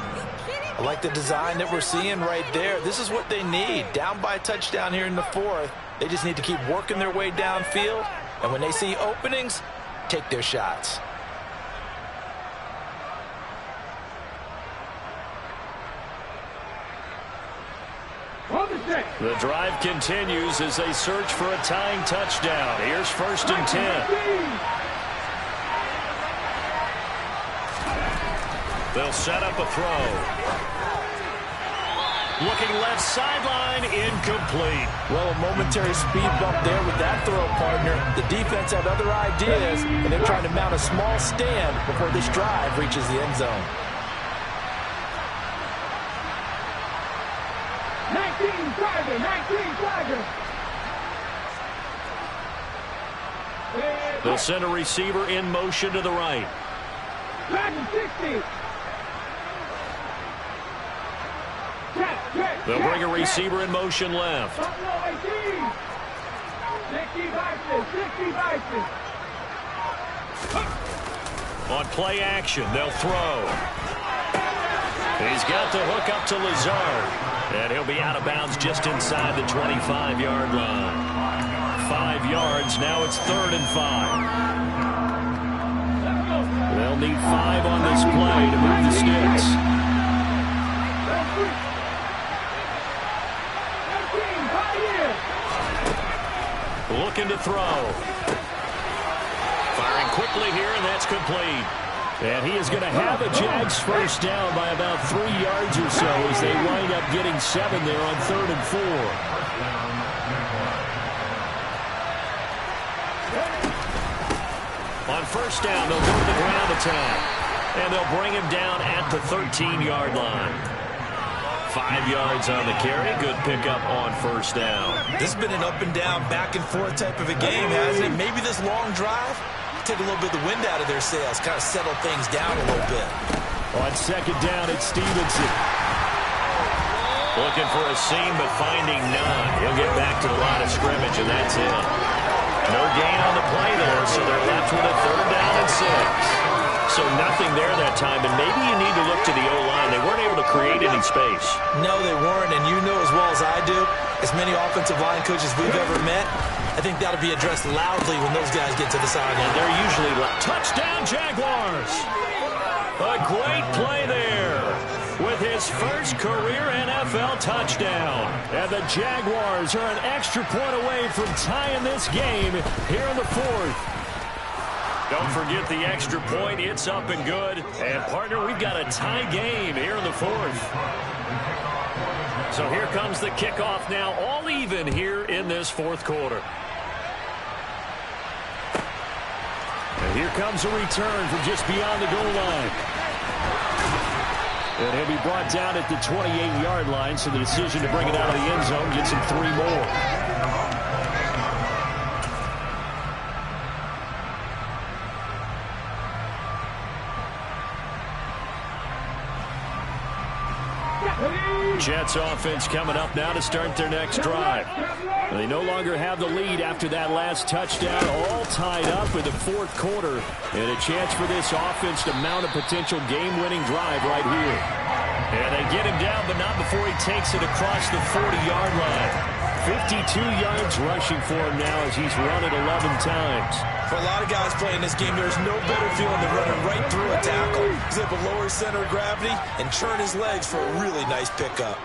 I like the design that we're seeing right there. This is what they need. Down by a touchdown here in the fourth. They just need to keep working their way downfield. And when they see openings, take their shots. The drive continues as they search for a tying touchdown. Here's first and 10. They'll set up a throw. Looking left sideline, incomplete. Well, a momentary speed bump there with that throw, partner. The defense had other ideas, and they're trying to mount a small stand before this drive reaches the end zone. 19 Tigers. They'll send a receiver in motion to the right. 60. They'll bring a receiver in motion left. 60 Vices. On play action, they'll throw. He's got the hook up to Lazard. And he'll be out of bounds just inside the 25-yard line. 5 yards, now it's 3rd and 5. They'll need 5 on this play to move the sticks. Looking to throw. Firing quickly here, and that's complete. And he is going to have a Jags first down by about 3 yards or so as they wind up getting 7 there on 3rd and 4. On first down, they'll go to the ground attack. And they'll bring him down at the 13-yard line. 5 yards on the carry. Good pickup on first down. This has been an up and down, back and forth type of a game, hasn't it? Maybe this long drive take a little bit of the wind out of their sails, kind of settle things down a little bit. On second down, it's Stevenson. Looking for a seam, but finding none. He'll get back to the line of scrimmage, and that's it. No gain on the play there, so they're left with a 3rd down and 6. So nothing there that time, and maybe you need to look to the O-line. They weren't able to create any space. No, they weren't, and you know as well as I do, as many offensive line coaches we've ever met, I think that'll be addressed loudly when those guys get to the sideline. They're usually touchdown Jaguars. A great play there with his first career NFL touchdown. And the Jaguars are an extra point away from tying this game here in the fourth. Don't forget the extra point. It's up and good. And, partner, we've got a tie game here in the fourth. So here comes the kickoff now, all even here in this fourth quarter. And here comes a return from just beyond the goal line. And he'll be brought down at the 28-yard line, so the decision to bring it out of the end zone gets him 3 more. Jets offense coming up now to start their next drive. They no longer have the lead after that last touchdown, all tied up in the fourth quarter, and a chance for this offense to mount a potential game-winning drive right here. And they get him down, but not before he takes it across the 40-yard line. 52 yards rushing for him now as he's run it 11 times. For a lot of guys playing this game, there's no better feeling than running right through a tackle. He's able to lower his center of gravity and churn his legs for a really nice pickup.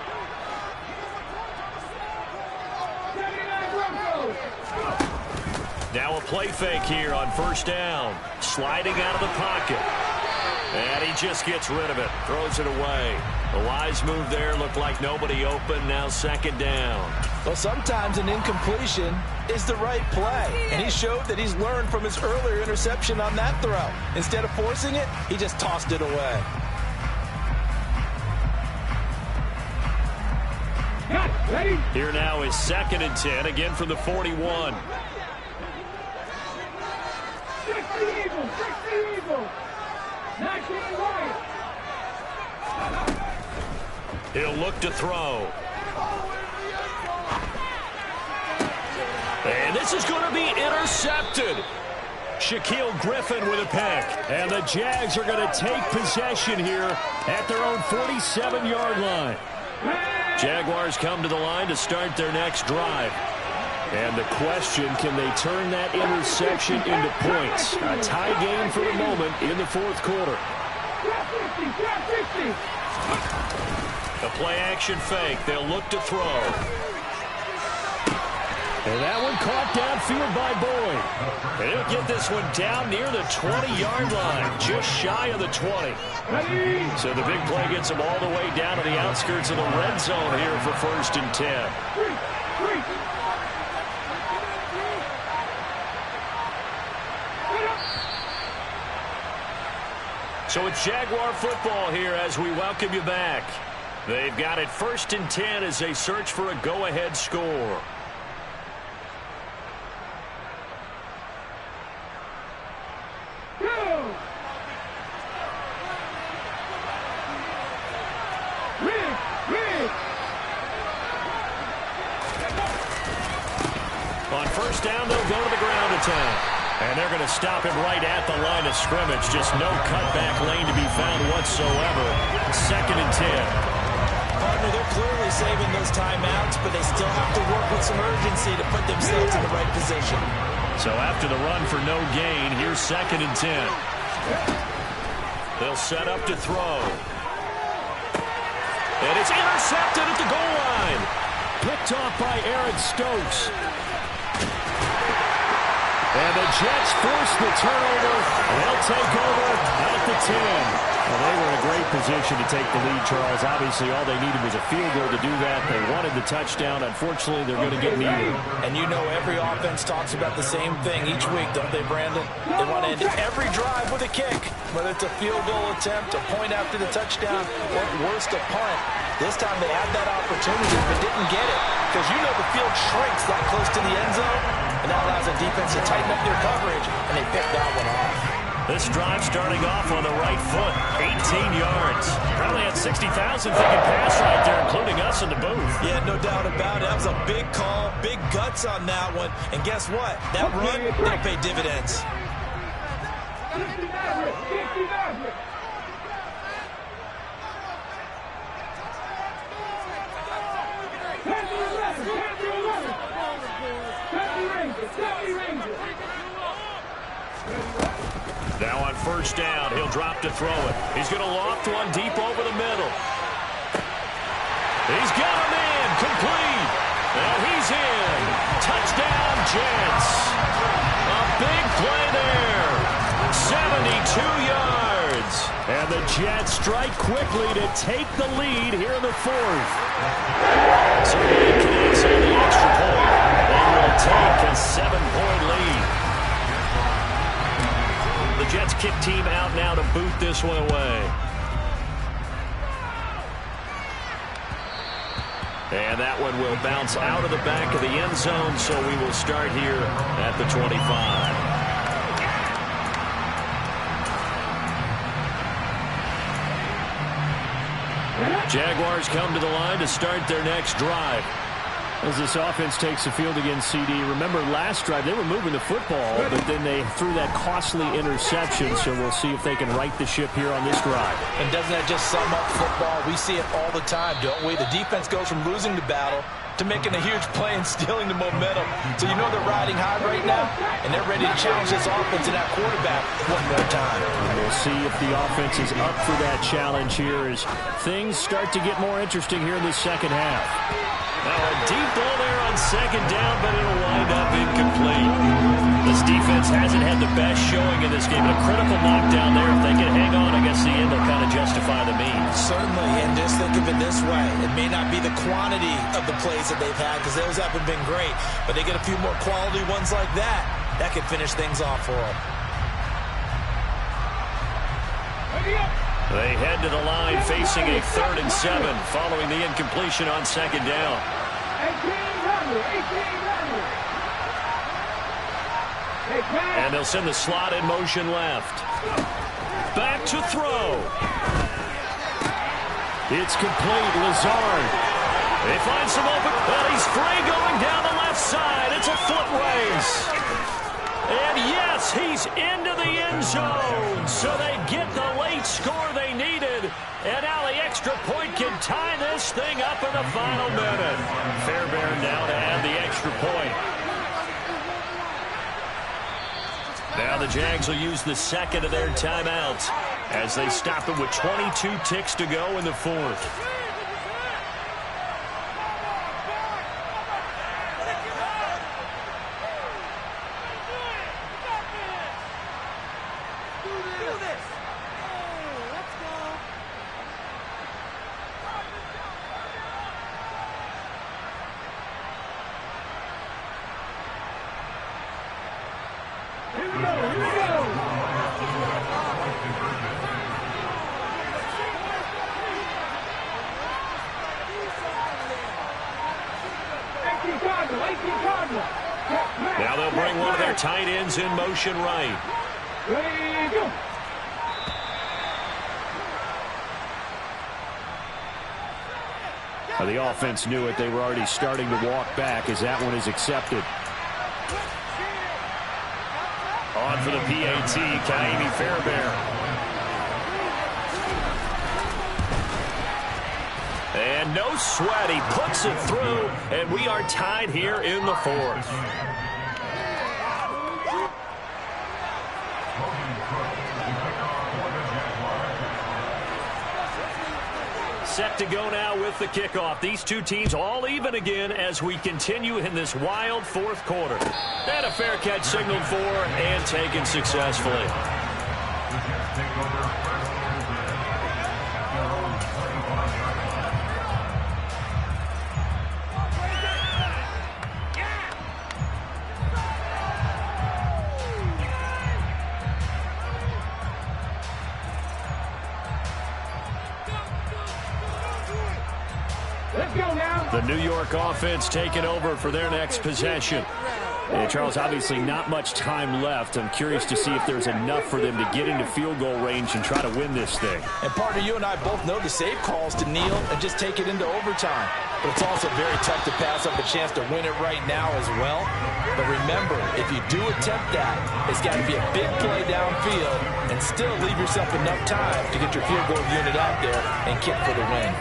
Now a play fake here on first down. Sliding out of the pocket. And he just gets rid of it. Throws it away. A wise move there. Looked like nobody open. Now second down. Well, sometimes an incompletion is the right play. And he showed that he's learned from his earlier interception on that throw. Instead of forcing it, he just tossed it away. Here now is 2nd and 10. Again from the 41. He'll look to throw. And this is going to be intercepted. Shaquille Griffin with a pick. And the Jags are going to take possession here at their own 47-yard line. Jaguars come to the line to start their next drive. And the question, can they turn that interception into points? A tie game for the moment in the fourth quarter. A play-action fake. They'll look to throw. And that one caught downfield by Boyd. And he'll get this one down near the 20-yard line, just shy of the 20. So the big play gets him all the way down to the outskirts of the red zone here for 1st and 10. So it's Jaguar football here as we welcome you back. They've got it 1st and 10 as they search for a go-ahead score. On first down, they'll go to the ground attack. And they're going to stop him right at the line of scrimmage. Just no cutback lane to be found whatsoever. 2nd and 10. Partner, they're clearly saving those timeouts, but they still have to work with some urgency to put themselves in the right position. So after the run for no gain, here's 2nd and 10. They'll set up to throw. And it's intercepted at the goal line. Picked off by Aaron Stokes. And the Jets force the turnover. They'll take over at the 10. Well, they were in a great position to take the lead, Charles. Obviously, all they needed was a field goal to do that. They wanted the touchdown. Unfortunately, they're going to get neither. And you know every offense talks about the same thing each week, don't they, Brandon? They want to end every drive with a kick, whether it's a field goal attempt, a point after the touchdown, or at worst, a punt. This time they had that opportunity but didn't get it because you know the field shrinks that close to the end zone, and that allows the defense to tighten up their coverage, and they picked that one off. This drive starting off on the right foot, 18 yards. Probably had 60,000 thinking pass right there, including us in the booth. Yeah, no doubt about it. That was a big call, big guts on that one. And guess what? That run, it'll pay dividends. Now on first down, he'll drop to throw it. He's going to loft one deep over the middle. He's got a man, complete. And he's in. Touchdown, Jets. A big play there. 72 yards. And the Jets strike quickly to take the lead here in the fourth. So he connects on the extra point. They will take a 7-point lead. The Jets kick team out now to boot this one away. And that one will bounce out of the back of the end zone, so we will start here at the 25. Jaguars come to the line to start their next drive. As this offense takes the field against CD, remember last drive they were moving the football, but then they threw that costly interception, so we'll see if they can right the ship here on this drive. And doesn't that just sum up football? We see it all the time, don't we? The defense goes from losing the battle to making a huge play and stealing the momentum. So you know they're riding high right now, and they're ready to challenge this offense and that quarterback one more time. And we'll see if the offense is up for that challenge here as things start to get more interesting here in the second half. Now a deep ball there on second down, but it'll wind up incomplete. This defense hasn't had the best showing in this game. A critical knockdown there. If they can hang on against the end, they'll kind of justify the means. Certainly, and just think of it this way. It may not be the quantity of the plays that they've had because those haven't been great, but they get a few more quality ones like that. That could finish things off for them. They head to the line facing a 3rd and 7 following the incompletion on second down. 18. And they'll send the slot in motion left. Back to throw. It's complete. Lazard. They find some open. Well, he's free going down the left side. It's a foot race. And yes, he's into the end zone. So they get the late score they needed. And now the extra point can tie this thing up in the final minute. Fairbairn now to add the extra point. Now the Jags will use the second of their timeouts as they stop it with 22 ticks to go in the 4th. Now they'll bring one of their tight ends in motion right. Ready, go. The offense knew it. They were already starting to walk back as that one is accepted. On for the PAT, Kaimi Fairbairn. And no sweat, he puts it through, and we are tied here in the 4th. Set to go now with the kickoff. These two teams all even again as we continue in this wild 4th quarter. And a fair catch signaled for and taken successfully. The New York offense taking over for their next possession. And Charles, obviously not much time left. I'm curious to see if there's enough for them to get into field goal range and try to win this thing. And partner, you and I both know the save calls to kneel and just take it into overtime. But it's also very tough to pass up a chance to win it right now as well. But remember, if you do attempt that, it's got to be a big play downfield and still leave yourself enough time to get your field goal unit out there and kick for the win.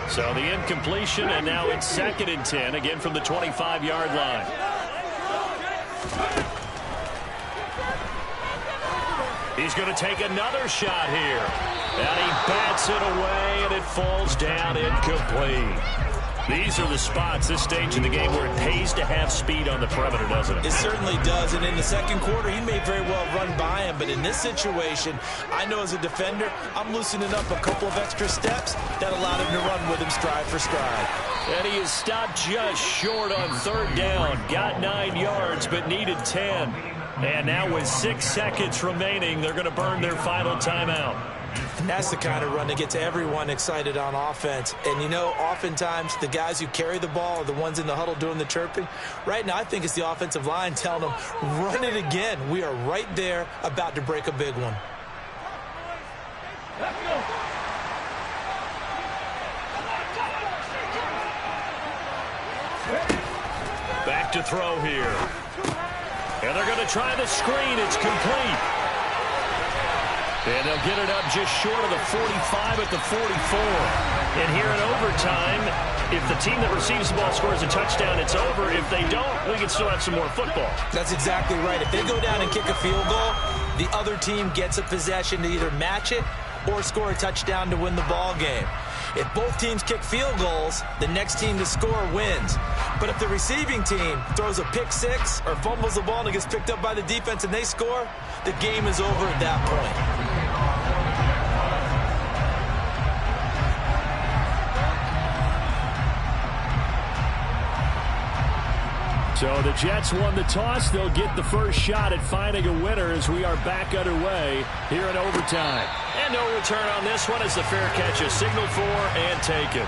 So the incompletion, and now it's 2nd and 10, again from the 25-yard line. He's going to take another shot here. And he bats it away, and it falls down incomplete. These are the spots, this stage of the game, where it pays to have speed on the perimeter, doesn't it? It certainly does, and in the second quarter, he may very well run by him, but in this situation, I know as a defender, I'm loosening up a couple of extra steps that allowed him to run with him stride for stride. And he is stopped just short on 3rd down. Got 9 yards, but needed 10. And now with 6 seconds remaining, they're going to burn their final timeout. And that's the kind of run that gets everyone excited on offense. And, you know, oftentimes the guys who carry the ball are the ones in the huddle doing the chirping. Right now, I think it's the offensive line telling them, run it again. We are right there about to break a big one. Let's go. Back to throw here. And they're going to try the screen. It's complete. And they'll get it up just short of the 45 at the 44. And here in overtime, if the team that receives the ball scores a touchdown, it's over. If they don't, we can still have some more football. That's exactly right. If they go down and kick a field goal, the other team gets a possession to either match it or score a touchdown to win the ball game. If both teams kick field goals, the next team to score wins. But if the receiving team throws a pick six or fumbles the ball and it gets picked up by the defense and they score, the game is over at that point. So the Jets won the toss. They'll get the first shot at finding a winner as we are back underway here in overtime. And no return on this one as the fair catch is signaled for and taken.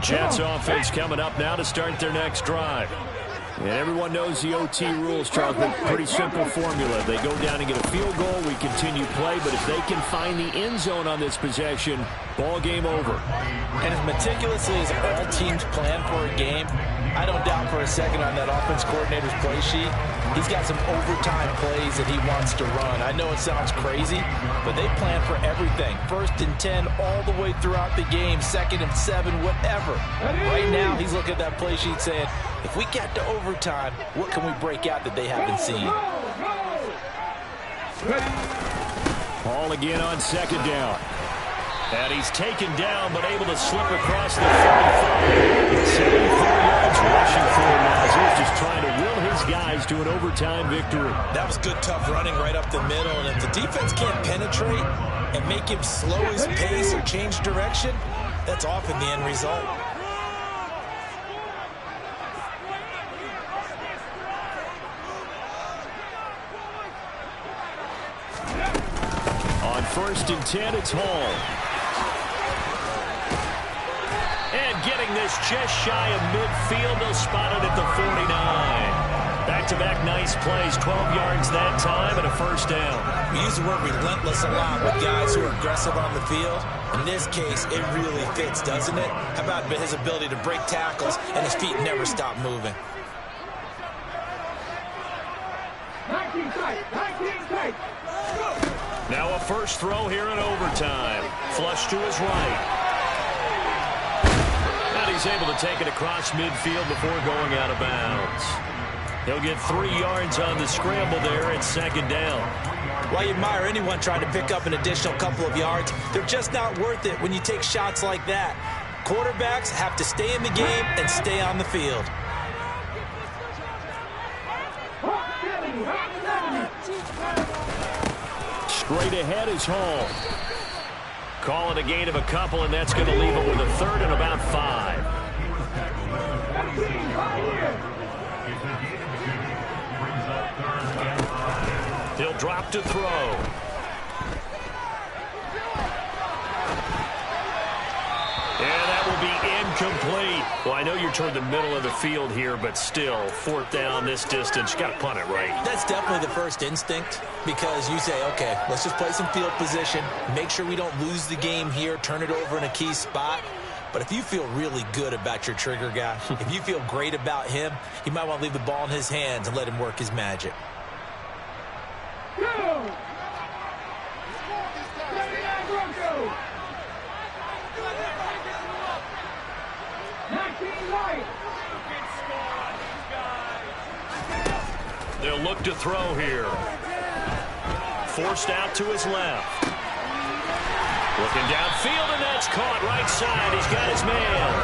Jets offense coming up now to start their next drive. And everyone knows the OT rules, Charles, but pretty simple formula. They go down and get a field goal, we continue play, but if they can find the end zone on this possession, ball game over. And as meticulously as all teams plan for a game, I don't doubt for a second on that offense coordinator's play sheet, he's got some overtime plays that he wants to run. I know it sounds crazy, but they plan for everything. 1st and 10 all the way throughout the game, 2nd and 7, whatever. Right now, he's looking at that play sheet saying, if we get to overtime, what can we break out that they haven't seen? Ball again on 2nd down. And he's taken down, but able to slip across the 45. 74 yards rushing for him now. He's just trying to will his guys to an overtime victory. That was good, tough running right up the middle. And if the defense can't penetrate and make him slow his pace or change direction, that's often the end result. On 1st and 10, it's Hall. And getting this just shy of midfield, they'll spot it at the 49. Back-to-back nice plays, 12 yards that time and a 1st down. We use the word relentless a lot with guys who are aggressive on the field. In this case, it really fits, doesn't it? How about his ability to break tackles and his feet never stop moving? 19 tight, 19 tight. Now a first throw here in overtime. Flush to his right. And he's able to take it across midfield before going out of bounds. He'll get 3 yards on the scramble there at 2nd down. While you admire anyone trying to pick up an additional couple of yards, they're just not worth it when you take shots like that. Quarterbacks have to stay in the game and stay on the field. Straight ahead is Hall. Call it a gain of a couple, and that's going to leave it with a 3rd and about 5. He'll drop to throw. Well, I know you're toward the middle of the field here, but still, fourth down, this distance, you got to punt it right. That's definitely the first instinct, because you say, okay, let's just play some field position, make sure we don't lose the game here, turn it over in a key spot. But if you feel really good about your trigger guy, if you feel great about him, you might want to leave the ball in his hands and let him work his magic. Go! They'll look to throw here. Forced out to his left. Looking downfield, and that's caught right side. He's got his man.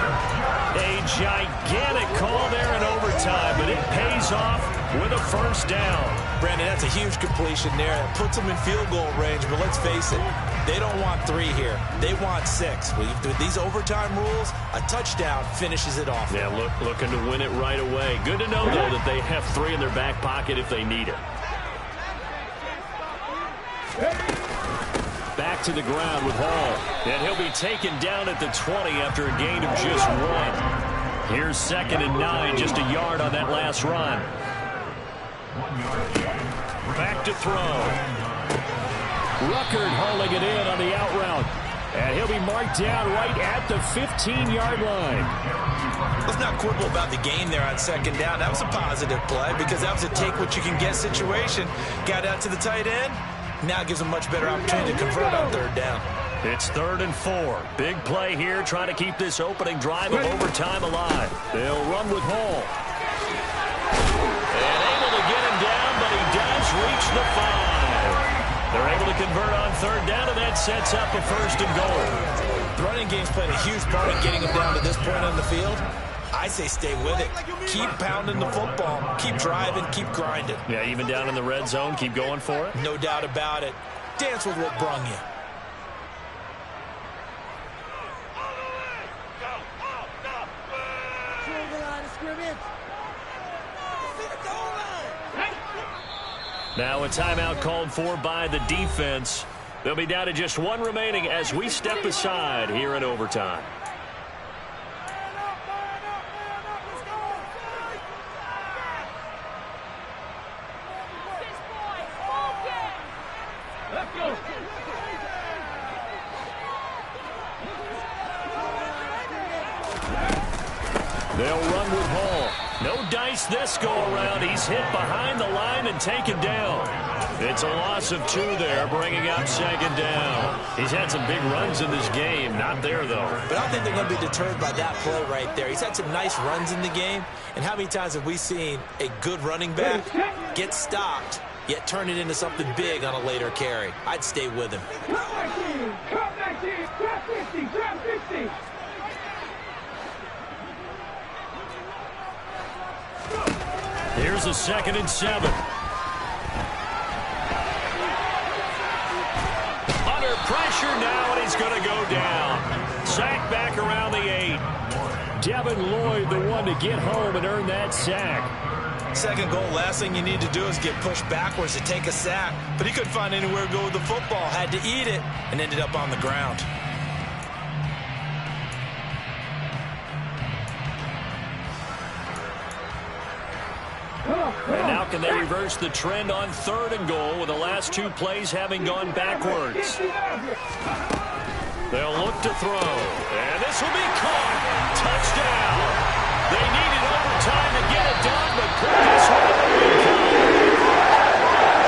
A gigantic call there in overtime, but it pays off with a first down. Brandon, that's a huge completion there. It puts them in field goal range, but let's face it, they don't want 3 here. They want 6. With these overtime rules, a touchdown finishes it off. Yeah, looking to win it right away. Good to know, though, that they have 3 in their back pocket if they need it. Back to the ground with Hall. And he'll be taken down at the 20 after a gain of just 1. Here's 2nd and 9, just a yard on that last run. Back to throw. Ruckert hauling it in on the out route. And he'll be marked down right at the 15-yard line. Let's not quibble about the gain there on 2nd down. That was a positive play because that was a take-what-you-can-get situation. Got out to the tight end. Now it gives them much better opportunity to convert on 3rd down. It's 3rd and 4. Big play here, trying to keep this opening drive of overtime alive. They'll run with Hall. And able to get him down, but he does reach the 5. They're able to convert on 3rd down, and that sets up a 1st and goal. The running game's played a huge part in getting him down to this point on the field. I say stay with it. Keep pounding the football. Keep driving. Keep grinding. Yeah, even down in the red zone, keep going for it. No doubt about it. Dance with what brung you. Now a timeout called for by the defense. They'll be down to just 1 remaining as we step aside here in overtime. They'll run with Hall. No dice this go-around. He's hit behind the line and taken down. It's a loss of 2 there, bringing up 2nd down. He's had some big runs in this game. Not there, though. But I don't think they're going to be deterred by that play right there. He's had some nice runs in the game. And how many times have we seen a good running back get stopped, yet turn it into something big on a later carry? I'd stay with him. Drop 50, drop 50. Here's a 2nd and 7. Under pressure now, and he's going to go down. Sack back around the 8. Devin Lloyd, the one to get home and earn that sack. 2nd goal, last thing you need to do is get pushed backwards to take a sack. But he couldn't find anywhere to go with the football. Had to eat it and ended up on the ground. And now can they reverse the trend on 3rd and goal with the last 2 plays having gone backwards? They'll look to throw. And this will be caught. Touchdown. They needed overtime to get it done, but this one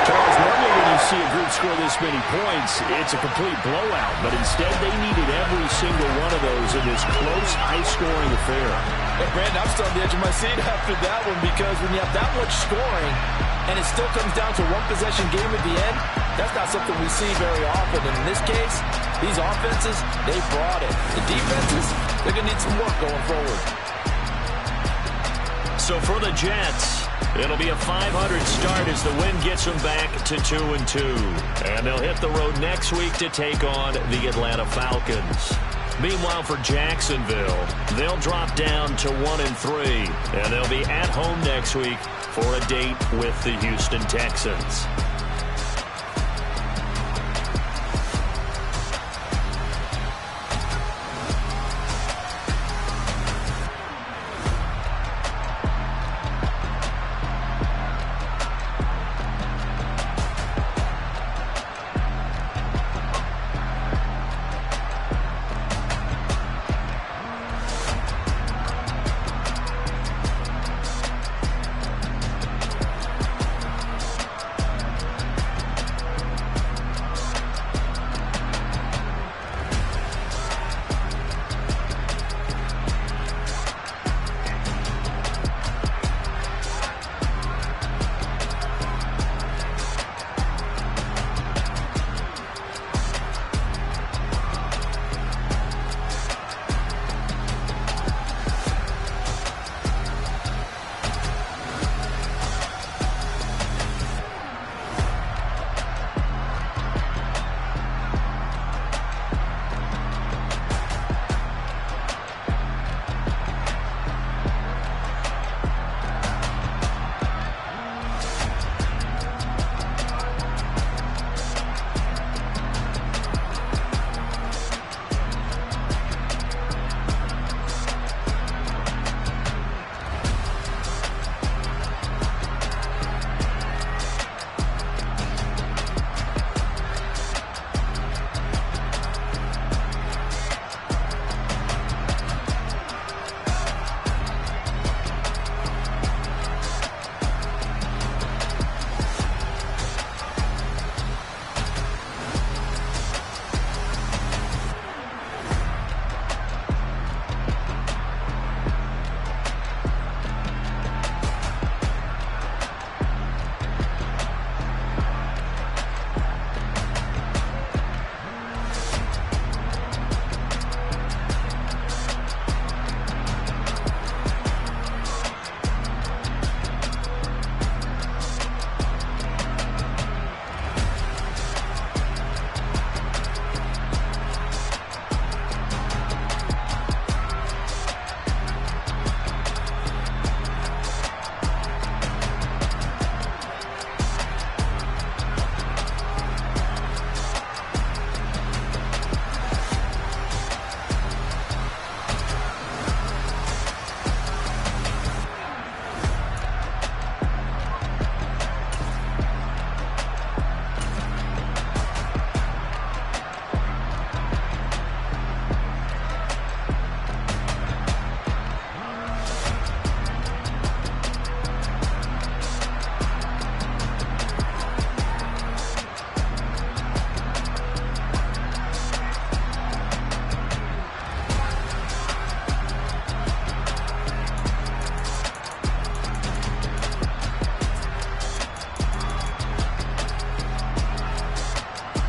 Charles, normally when you see a group score this many points, it's a complete blowout. But instead, they needed every single one of those in this close, high-scoring affair. Hey, Brandon, I'm still on the edge of my seat after that one because when you have that much scoring and it still comes down to 1-possession game at the end, that's not something we see very often. And in this case, these offenses, they brought it. The defenses, they're going to need some work going forward. So for the Jets, it'll be a 500 start as the win gets them back to 2-2. And they'll hit the road next week to take on the Atlanta Falcons. Meanwhile, for Jacksonville, they'll drop down to 1-3, and they'll be at home next week for a date with the Houston Texans.